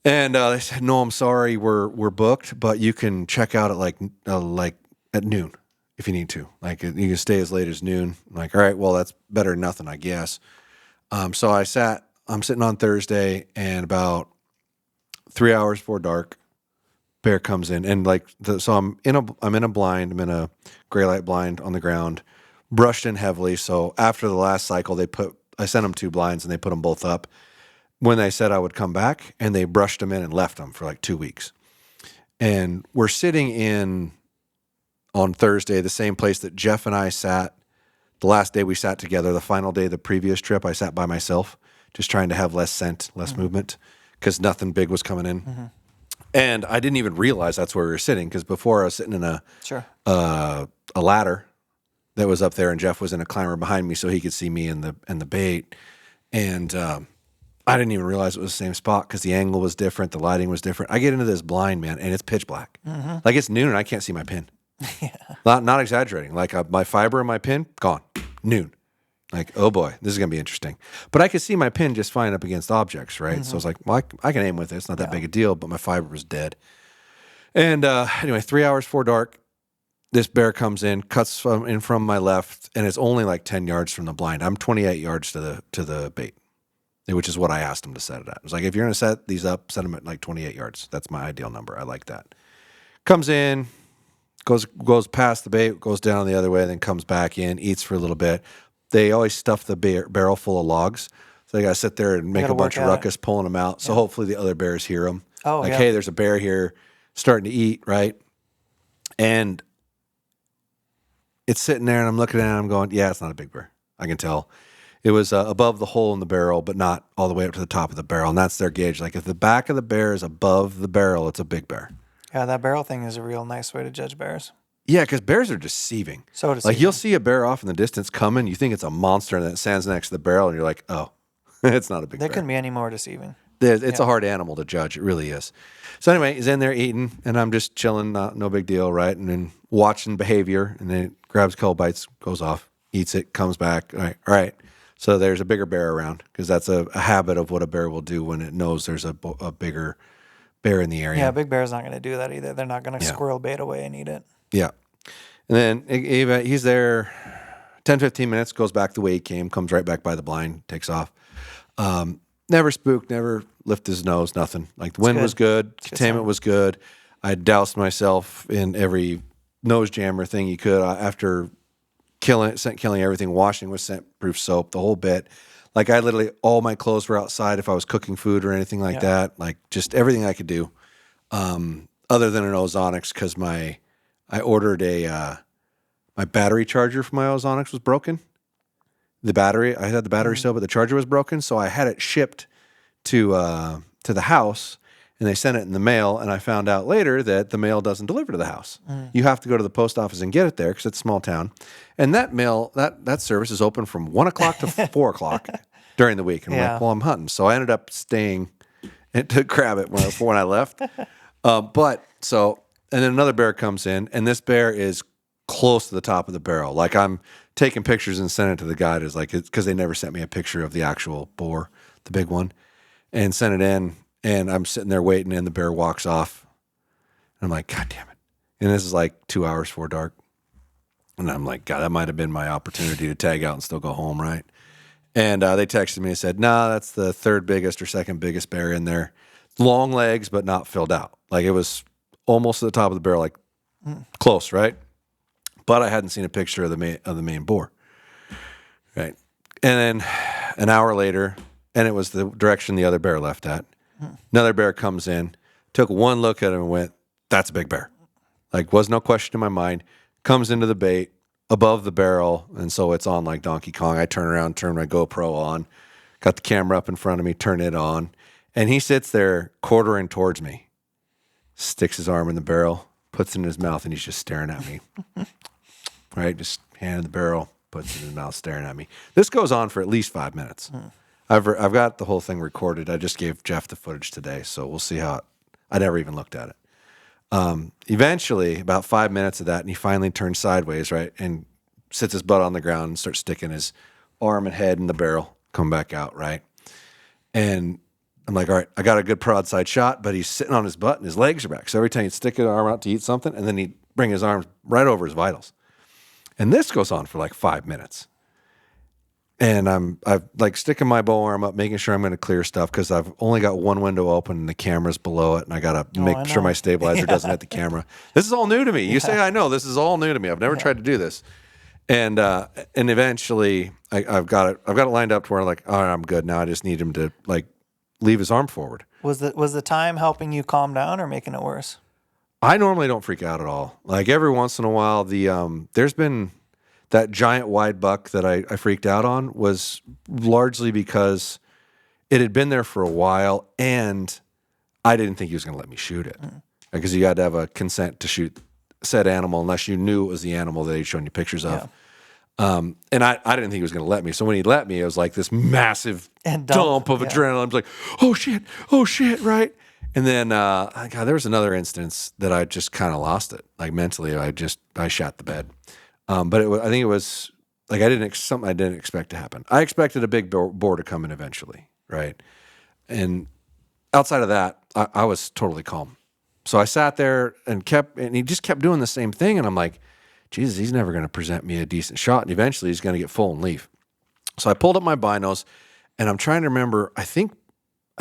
And they said, no, I'm sorry, we're booked, but you can check out at at noon. If you need to, like you can stay as late as noon. I'm like, all right, well, that's better than nothing, I guess. So I'm sitting on Thursday, and about 3 hours before dark, bear comes in, and so I'm in a blind, I'm in a gray light blind on the ground, brushed in heavily. So after the last cycle, I sent them 2 blinds, and they put them both up when they said I would come back, and they brushed them in and left them for like 2 weeks. And we're sitting in on Thursday, the same place that Jeff and I sat the last day we sat together. The final day of the previous trip, I sat by myself, just trying to have less scent, less movement, because nothing big was coming in. And I didn't even realize that's where we were sitting, because before I was sitting in a ladder that was up there, and Jeff was in a climber behind me so he could see me and the bait. And I didn't even realize it was the same spot because the angle was different, the lighting was different. I get into this blind, man, and it's pitch black. Like it's noon and I can't see my pin. Yeah. Not exaggerating. Like my fiber and my pin, gone. Noon. Like, oh boy, this is going to be interesting. But I could see my pin just flying up against objects, right? So I was like, well, I can aim with it. It's not that big a deal, but my fiber was dead. And anyway, 3 hours before dark, this bear comes in, cuts from my left, and it's only like 10 yards from the blind. I'm 28 yards to the bait, which is what I asked him to set it at. I was like, if you're going to set these up, set them at like 28 yards. That's my ideal number. I like that. Comes in, goes past the bait, goes down the other way, then comes back in, eats for a little bit. They always stuff the barrel full of logs. So they got to sit there and make a bunch of ruckus pulling them out. So hopefully the other bears hear them. Oh, like, hey, there's a bear here starting to eat, right? And it's sitting there, and I'm looking at it, and I'm going, yeah, it's not a big bear. I can tell. It was above the hole in the barrel, but not all the way up to the top of the barrel. And that's their gauge. Like if the back of the bear is above the barrel, it's a big bear. Yeah, that barrel thing is a real nice way to judge bears. Yeah, because bears are deceiving. So deceiving. Like you'll see a bear off in the distance coming, you think it's a monster, and then it stands next to the barrel, and you're like, oh, it's not a big bear. There couldn't be any more deceiving. It's a hard animal to judge. It really is. So anyway, he's in there eating, and I'm just chilling, no big deal, right? And then watching behavior, and then it grabs a couple bites, goes off, eats it, comes back. All right. So there's a bigger bear around, because that's a habit of what a bear will do when it knows there's a bigger bear in the area. Yeah, a big bear's not going to do that either. They're not going to squirrel bait away and eat it. Yeah. And then he's there 10, 15 minutes, goes back the way he came, comes right back by the blind, takes off. Never spooked, never lifted his nose, nothing. Like the wind was good, containment was good. I doused myself in every nose jammer thing you could after killing everything, washing with scent-proof soap, the whole bit. Like I literally, all my clothes were outside if I was cooking food or anything like that. Like just everything I could do, other than an ozonics, because I ordered my battery charger for my ozonics was broken. I had the battery still, but the charger was broken, so I had it shipped to the house, and they sent it in the mail. And I found out later that the mail doesn't deliver to the house. You have to go to the post office and get it there because it's a small town. And that mail, that service is open from 1 o'clock to 4 o'clock during the week. And I'm Yeah. like, well, I'm hunting. So I ended up staying to grab it when I left. And then another bear comes in, and this bear is close to the top of the barrel. Like I'm taking pictures and sending it to the guy because they never sent me a picture of the actual boar, the big one, and sent it in. And I'm sitting there waiting, and the bear walks off. And I'm like, God damn it. And this is like 2 hours before dark. And I'm like, God, that might have been my opportunity to tag out and still go home, right? And they texted me and said, nah, that's the third biggest or second biggest bear in there. Long legs, but not filled out. Like it was almost to the top of the barrel, like close, right? But I hadn't seen a picture of the main boar, right? And then an hour later, and it was the direction the other bear left at. Another bear comes in, took one look at him and went, that's a big bear. Like was no question in my mind. Comes into the bait above the barrel, and so it's on like Donkey Kong. I turn around, turn my GoPro on, got the camera up in front of me, turn it on, and he sits there quartering towards me. Sticks his arm in the barrel, puts it in his mouth, and he's just staring at me. Right? Just hand in the barrel, puts it in his mouth, staring at me. This goes on for at least 5 minutes. I've got the whole thing recorded. I just gave Jeff the footage today, so we'll see how I never even looked at it. Eventually, about 5 minutes of that, and he finally turns sideways, right, and sits his butt on the ground and starts sticking his arm and head in the barrel, come back out, right? And I'm like, all right, I got a good broadside shot, but he's sitting on his butt and his legs are back. So every time he'd stick his arm out to eat something, and then he'd bring his arms right over his vitals. And this goes on for like 5 minutes. And I'm like sticking my bow arm up, making sure I'm going to clear stuff because I've only got one window open and the camera's below it, and I got to make sure my stabilizer doesn't hit the camera. This is all new to me. You say I know. This is all new to me. I've never tried to do this. And eventually I've got it lined up to where like, all right, I'm good now. I just need him to like leave his arm forward. Was the time helping you calm down or making it worse? I normally don't freak out at all. Like every once in a while, there's been that giant wide buck that I freaked out on was largely because it had been there for a while and I didn't think he was going to let me shoot it because you had to have a consent to shoot said animal unless you knew it was the animal that he'd shown you pictures of. And I didn't think he was going to let me. So when he let me, it was like this massive dump of adrenaline. I was like, oh shit, right? And then, God, there was another instance that I just kind of lost it. Like mentally, I shot the bed. But I think it was like something I didn't expect to happen. I expected a big boar to come in eventually, right? And outside of that, I was totally calm. So I sat there and he just kept doing the same thing. And I'm like, Jesus, he's never going to present me a decent shot. And eventually he's going to get full and leave. So I pulled up my binos and I'm trying to remember, I think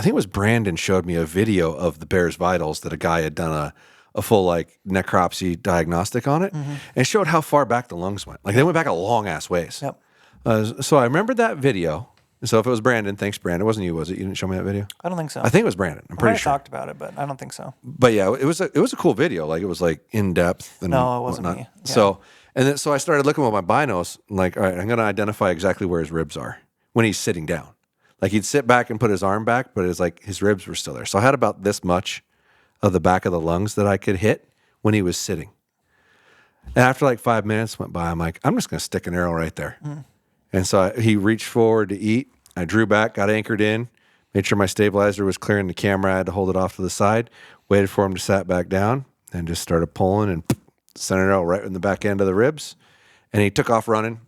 it was Brandon showed me a video of the bear's vitals that a guy had done a full like necropsy diagnostic on it and showed how far back the lungs went. Like they went back a long ass ways. Yep. So I remember that video. So if it was Brandon, thanks Brandon. It wasn't you, was it? You didn't show me that video? I don't think so. I think it was Brandon. I'm pretty sure. I talked about it, but I don't think so. But yeah, it was a cool video. Like it was like in depth. And No, it wasn't whatnot. me. Yeah. So I started looking with my binos. I'm like, all right, I'm going to identify exactly where his ribs are when he's sitting down. Like he'd sit back and put his arm back, but it's like his ribs were still there. So I had about this much of the back of the lungs that I could hit when he was sitting. And after like 5 minutes went by, I'm like, I'm just going to stick an arrow right there. And so he reached forward to eat. I drew back, got anchored in, made sure my stabilizer was clearing the camera. I had to hold it off to the side, waited for him to sat back down, and just started pulling and sent an arrow right in the back end of the ribs. And he took off running.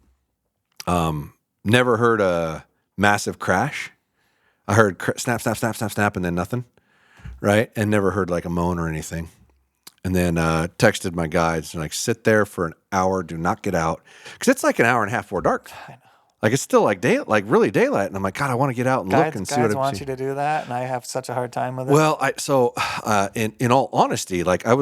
Never heard a massive crash. I heard snap, snap, snap, snap, snap, and then nothing, right? And never heard like a moan or anything. And then texted my guides and like, sit there for an hour, do not get out. Because it's like an hour and a half before dark. I know. Like it's still like really daylight. And I'm like, God, I want to get out and look and see what I want see. you to do that, and I have such a hard time with it. Well, in all honesty, like I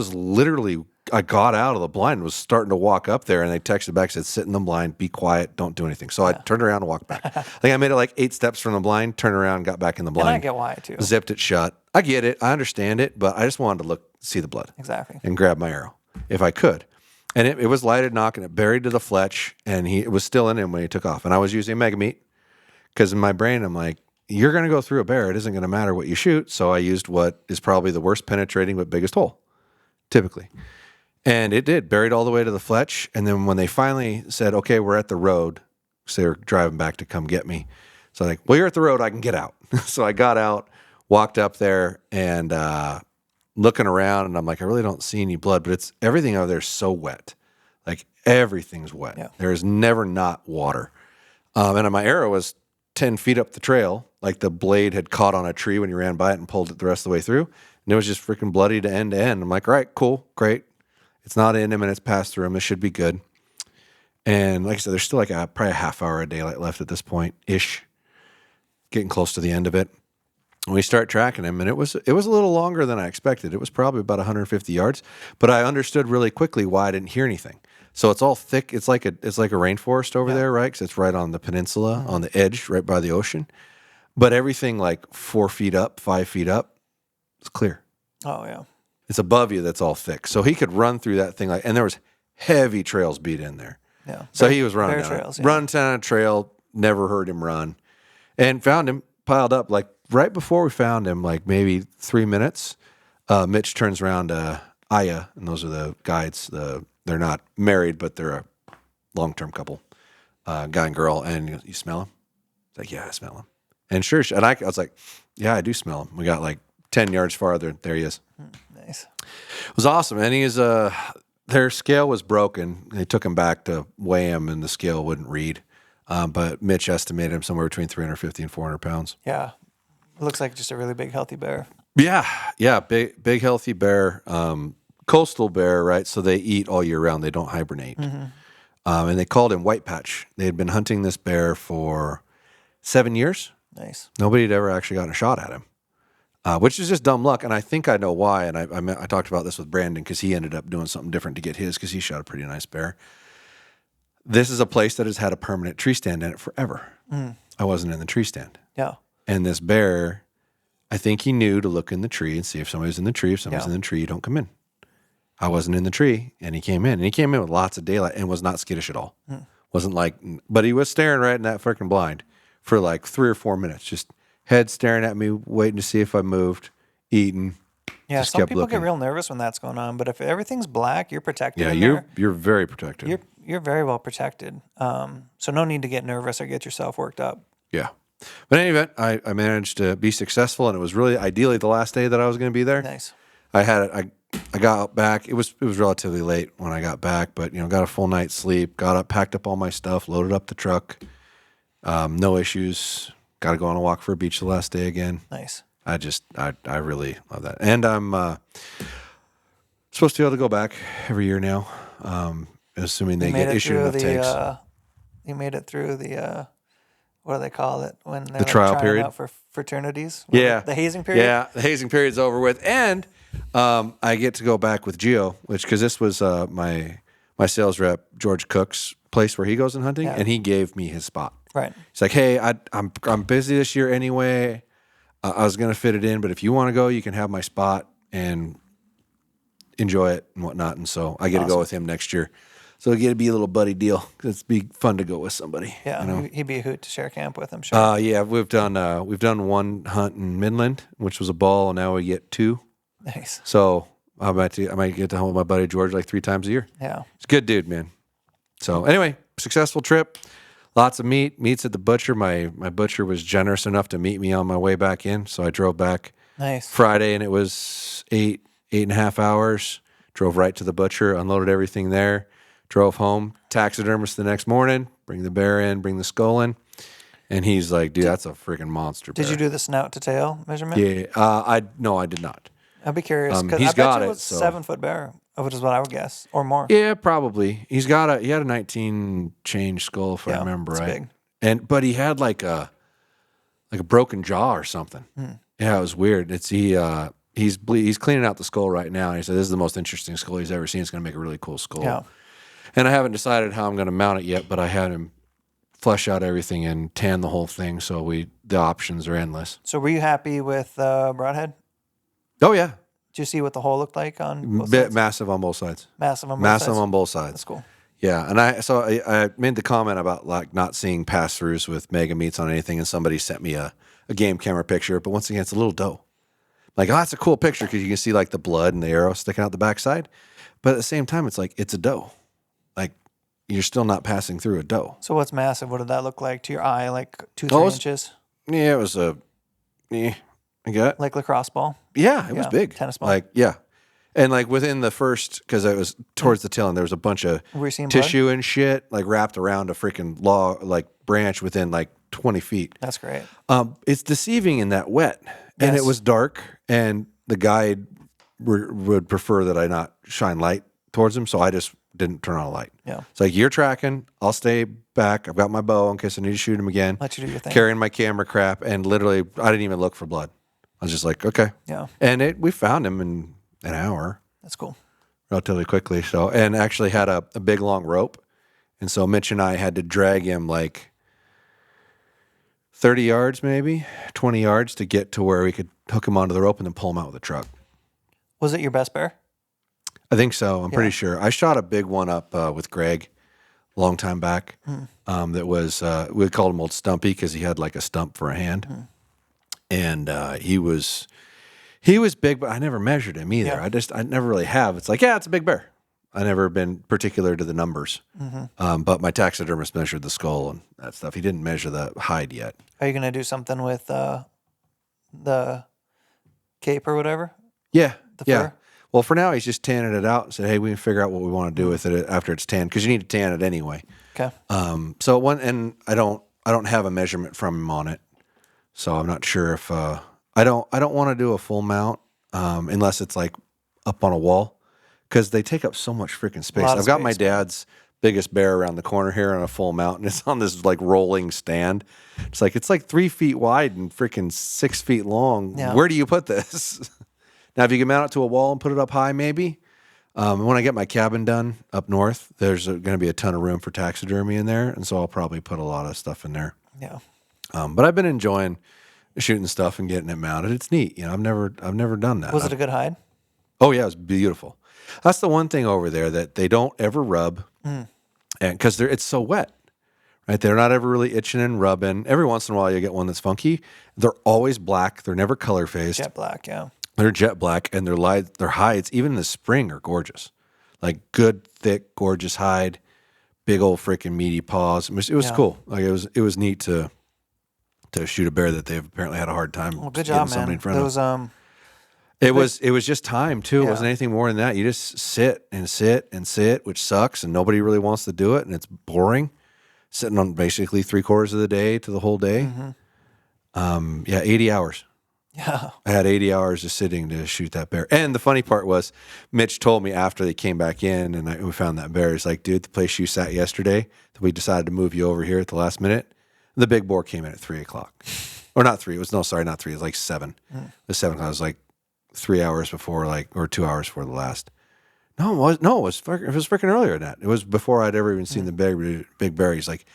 got out of the blind and was starting to walk up there, and they texted back, said, sit in the blind, be quiet, don't do anything. So I turned around and walked back. I think I made it like 8 steps from the blind, turned around, got back in the blind. And I get why too. Zipped it shut. I get it. I understand it, but I just wanted to see the blood. Exactly. And grab my arrow if I could. And it was lighted knock, and it buried to the fletch, and it was still in him when he took off. And I was using Mega Meat because in my brain, I'm like, you're going to go through a bear. It isn't going to matter what you shoot. So I used what is probably the worst penetrating but biggest hole, typically. And it did, buried all the way to the fletch. And then when they finally said, okay, we're at the road, so they were driving back to come get me. So I'm like, well, you're at the road, I can get out. So I got out, walked up there, and looking around, and I'm like, I really don't see any blood, but it's everything over there is so wet. Like everything's wet. Yeah. There is never not water. And my arrow was 10 feet up the trail, like the blade had caught on a tree when you ran by it and pulled it the rest of the way through. And it was just freaking bloody to end. I'm like, all right, cool, great. It's not in him and it's passed through him. This should be good. And like I said, there's still like probably a half hour of daylight left at this point-ish, getting close to the end of it. And we start tracking him, and it was a little longer than I expected. It was probably about 150 yards, but I understood really quickly why I didn't hear anything. So it's all thick. It's like a rainforest over there, right? Because it's right on the peninsula, on the edge, right by the ocean. But everything like 4 feet up, 5 feet up, it's clear. Oh yeah, it's above you. That's all thick. So he could run through that thing and there was heavy trails beat in there. Yeah. So he was running bear down, trails, run down a trail. Never heard him run, and found him piled up like right before we found him, like maybe 3 minutes. Mitch turns around to Aya, and those are the guides. They're not married, but they're a long-term couple, guy and girl. And he goes, you smell him? It's like, yeah, I smell him. And sure, and I was like, yeah, I do smell him. We got like 10 yards farther. There he is. Nice. It was awesome. And he is, their scale was broken. They took him back to weigh him, and the scale wouldn't read. But Mitch estimated him somewhere between 350 and 400 pounds. Yeah. It looks like just a really big, healthy bear. Yeah. Big, healthy bear. Coastal bear, right? So they eat all year round. They don't hibernate. Mm-hmm. And they called him White Patch. They had been hunting this bear for 7 years. Nice. Nobody had ever actually gotten a shot at him, which is just dumb luck. And I think I know why. And I talked about this with Brandon because he ended up doing something different to get his because he shot a pretty nice bear. This is a place that has had a permanent tree stand in it forever. Mm. I wasn't in the tree stand. Yeah. And this bear, I think he knew to look in the tree and see if somebody's in the tree. If somebody's in the tree, you don't come in. I wasn't in the tree, and he came in. And he came in with lots of daylight and was not skittish at all. Mm. Wasn't like, but he was staring right in that freaking blind for like 3 or 4 minutes. Just head staring at me, waiting to see if I moved, eating. Yeah, just some kept people looking. get real nervous when that's going on. But if everything's black, you're protected. Yeah, you're very protected. You're very well protected. So no need to get nervous or get yourself worked up. Yeah. But in any event, I managed to be successful, and it was really ideally the last day that I was going to be there. Nice. I got back. It was relatively late when I got back, but got a full night's sleep. Got up, packed up all my stuff, loaded up the truck. No issues. Got to go on a walk for a beach the last day again. Nice. I really love that, and I'm supposed to be able to go back every year now, assuming they get issued enough tanks. You made it through the what do they call it when they're the trial period out for fraternities? The hazing period. Yeah, the hazing period's over with, and I get to go back with Gio, because this was my sales rep George Cook's place where he goes in hunting, and he gave me his spot. Right. He's like, hey, I'm busy this year anyway. I was gonna fit it in, but if you want to go, you can have my spot and enjoy it and whatnot. And so I get to go with him next year. So it get to be a little buddy deal. It'd be fun to go with somebody. Yeah, he'd be a hoot to share camp with, I'm sure. Yeah, we've done one hunt in Midland, which was a ball, and now we get 2. Nice. So I might get to hunt with my buddy George like 3 times a year. Yeah, he's a good dude, man. So anyway, successful trip. Lots of meats at the butcher. My butcher was generous enough to meet me on my way back in, so I drove back. Nice. Friday, and it was 8.5 hours. Drove right to the butcher, unloaded everything there. Drove home, taxidermist the next morning, bring the bear in, bring the skull in. And he's like, dude, that's a freaking monster bear. Did you do the snout to tail measurement? Yeah. I did not. I'd be curious, because I bet you it was a 7-foot bear, which is what I would guess, or more. Yeah, probably. He had a 19 change skull, if I remember right. Big. But he had like a broken jaw or something. Yeah, it was weird. He's cleaning out the skull right now, and he said this is the most interesting skull he's ever seen. It's going to make a really cool skull. Yeah. And I haven't decided how I'm going to mount it yet, but I had him flesh out everything and tan the whole thing, so the options are endless. So were you happy with Broadhead? Oh, yeah. Did you see what the hole looked like on both sides? Massive on both sides. Massive on both sides? On both sides. That's cool. Yeah, and I made the comment about like not seeing pass-throughs with mega meats on anything, and somebody sent me a game camera picture. But once again, it's a little doe. Like, oh, that's a cool picture because you can see like the blood and the arrow sticking out the backside. But at the same time, it's like it's a doe. Like you're still not passing through a doe. So what's massive? What did that look like to your eye? Like 2-3 Oh, inches? Yeah, it was I got Like lacrosse ball? yeah, it was big. Tennis ball? Like yeah, and like within the first because it was towards the tail end, there was a bunch of Were you seeing tissue and shit like wrapped around a freaking log like branch within like 20 feet. That's great. It's deceiving in that wet, and Yes. it was dark, and the guide would prefer that I not shine light towards him, so I just didn't turn on a light. Yeah. It's like, you're tracking, I'll stay back. I've got my bow in case I need to shoot him again. Let you do your thing. Carrying my camera crap, and literally, I didn't even look for blood. I was just like, okay. Yeah. And we found him in an hour, That's cool. relatively quickly. So, and actually had a big long rope, and so Mitch and I had to drag him like 30 yards, maybe 20 yards to get to where we could hook him onto the rope and then pull him out with a truck. Was it your best bear? I think so. I'm Yeah. pretty sure. I shot a big one up with Greg a long time back. That was we called him Old Stumpy because he had like a stump for a hand, and he was big, but I never measured him either. Yeah. I never really have. It's like, yeah, it's a big bear. I never been particular to the numbers, but my taxidermist measured the skull and that stuff. He didn't measure the hide yet. Are you going to do something with the cape or whatever? Yeah, The yeah. fur? Well, for now, he's just tanning it out and said, hey, we can figure out what we want to do with it after it's tanned because you need to tan it anyway. Okay. So and I don't have a measurement from him on it, so I'm not sure if I don't want to do a full mount unless it's like up on a wall because they take up so much freaking space. Lot of I've got my space, man. dad's biggest bear around the corner here on a full mount, and it's on this like rolling stand. It's like 3 feet wide and freaking 6 feet long. Yeah. Where do you put this? Now, if you can mount it to a wall and put it up high, maybe. When I get my cabin done up north, there's going to be a ton of room for taxidermy in there, and so I'll probably put a lot of stuff in there. Yeah. But I've been enjoying shooting stuff and getting it mounted. It's neat, I've never done that. Was it a good hide? Oh yeah, it was beautiful. That's the one thing over there that they don't ever rub, and because it's so wet, right? They're not ever really itching and rubbing. Every once in a while, you get one that's funky. They're always black. They're never color phased. Jet black, yeah. They're jet black, and their hides, even in the spring, are gorgeous. Like good, thick, gorgeous hide, big old freaking meaty paws. It was Yeah. cool. Like it was neat to shoot a bear that they've apparently had a hard time Well, good getting job, somebody man. in front of. It was It was just time too. It Yeah. wasn't anything more than that. You just sit and sit and sit, which sucks, and nobody really wants to do it, and it's boring. Sitting on basically 3/4 of the day to the whole day. 80 hours. yeah. I had 80 hours just sitting to shoot that bear. And the funny part was, Mitch told me after they came back in and we found that bear, he's like, dude, the place you sat yesterday, we decided to move you over here at the last minute. The big boar came in at 3 o'clock. Or not 3. It was 3. It was like 7. It was 7 o'clock. It was like 3 hours before, or 2 hours before the last. No, it was freaking earlier than that. It was before I'd ever even seen the big bear. He's like,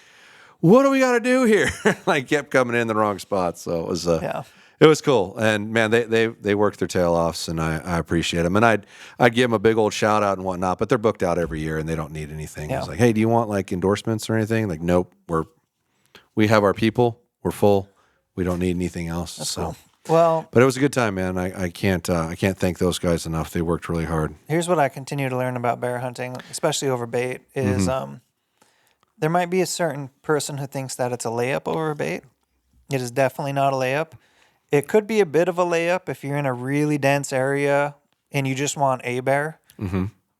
what do we got to do here? Like kept coming in the wrong spot. So it was, Yeah. It was cool, and man, they worked their tail off, and I appreciate them. And I'd give them a big old shout out and whatnot, but they're booked out every year, and they don't need anything. Yeah. It's like, hey, do you want like endorsements or anything? Like, nope, we have our people, we're full, we don't need anything else. That's so, cool. Well, but it was a good time, man. I can't thank those guys enough. They worked really hard. here's what I continue to learn about bear hunting, especially over bait, is there might be a certain person who thinks that it's a layup over a bait. It is definitely not a layup. It could be a bit of a layup if you're in a really dense area and you just want a bear.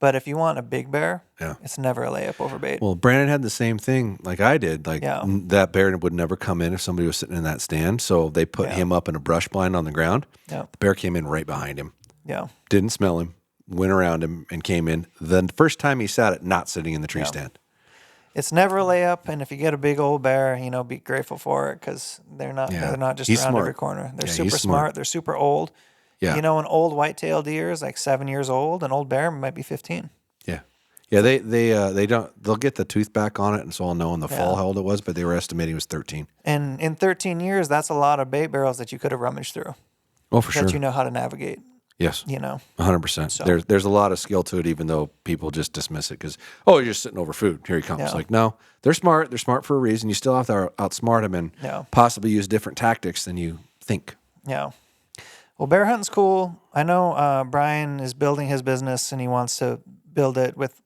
But if you want a big bear, Yeah. it's never a layup over bait. Well, Brandon had the same thing like I did. Like Yeah. that bear would never come in if somebody was sitting in that stand. So they put Yeah. him up in a brush blind on the ground. Yeah. The bear came in right behind him. Yeah. Didn't smell him, went around him, and came in. Then the first time he sat it, not sitting in the tree stand. It's never a layup, and if you get a big old bear, be grateful for it because they're not just He's around smart. every corner. They're Yeah, super he's smart. smart. They're super old. Yeah. An old white-tailed deer is like 7 years old. An old bear might be 15. Yeah. Yeah, they don't, they'll get the tooth back on it, and so I'll know in the fall how old it was, but they were estimating it was 13. And in 13 years, that's a lot of bait barrels that you could have rummaged through Oh, for sure. that you know how to navigate. Yes. 100%. So- There's a lot of skill to it, even though people just dismiss it because, oh, you're just sitting over food. Here he comes. Yeah. Like, no, they're smart. They're smart for a reason. You still have to outsmart them and Yeah. possibly use different tactics than you think. Yeah. Well, bear hunting's cool. I know Brian is building his business and he wants to build it with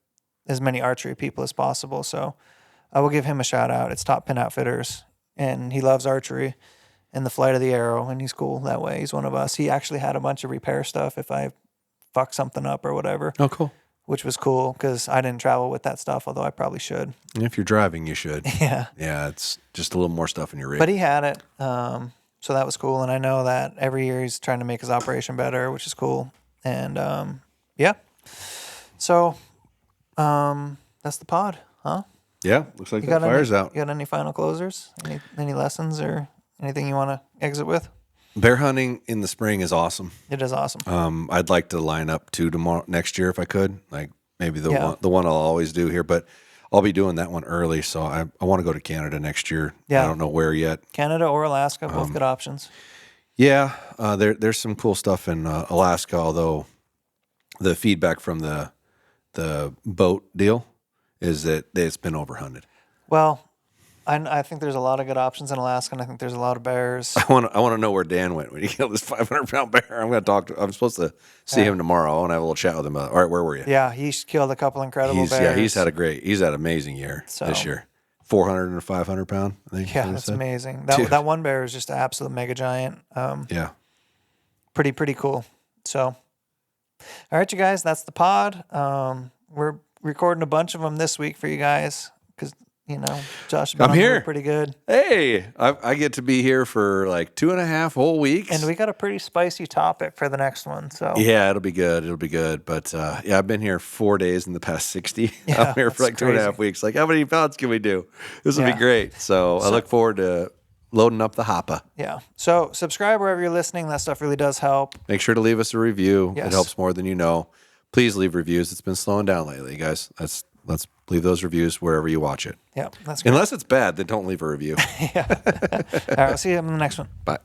as many archery people as possible. So I will give him a shout out. It's Top Pin Outfitters, and he loves archery and the flight of the arrow, and he's cool that way. He's one of us. He actually had a bunch of repair stuff if I fuck something up or whatever, Oh, cool. which was cool because I didn't travel with that stuff, although I probably should. And if you're driving, you should. Yeah. Yeah, it's just a little more stuff in your rig. But he had it. So that was cool. And I know that every year he's trying to make his operation better, which is cool. And yeah. So that's the pod, huh? Yeah, looks like You that fire's any, out. You got any final closers? Any lessons or anything you want to exit with? Bear hunting in the spring is awesome. It is awesome. I'd like to line up 2 next year if I could. Like maybe the Yeah. one I'll always do here, but I'll be doing that one early. So I want to go to Canada next year. Yeah. I don't know where yet. Canada or Alaska, both good options. Yeah, there's some cool stuff in Alaska. Although the feedback from the boat deal is that it's been overhunted. Well, I think there's a lot of good options in Alaska, and I think there's a lot of bears. I want to know where Dan went when he killed this 500-pound bear. I'm supposed to see him tomorrow. I want to have a little chat with him. All right, where were you? Yeah, he's killed a couple incredible bears. He's had an amazing year this year. 400 and a 500 pound. I think. Yeah, that's amazing. That one bear is just an absolute mega giant. Yeah. Pretty cool. So, all right, you guys, that's the pod. We're recording a bunch of them this week for you guys because Josh has been I'm on the road here. pretty good, Hey, I get to be here for like 2.5 whole weeks. and we got a pretty spicy topic for the next one. So Yeah, it'll be good. It'll be good. But yeah, I've been here 4 days in the past 60. Yeah, I'm here for like that's 2.5 crazy. weeks. Like, how many pounds can we do? This will Yeah. be great. So I look forward to loading up the hopper. yeah, so subscribe wherever you're listening. That stuff really does help. Make sure to leave us a review. Yes. It helps more than you know. Please leave reviews. It's been slowing down lately, guys. Let's leave those reviews wherever you watch it. Yeah, that's good. Unless it's bad, then don't leave a review. All right, we'll see you in the next one. Bye.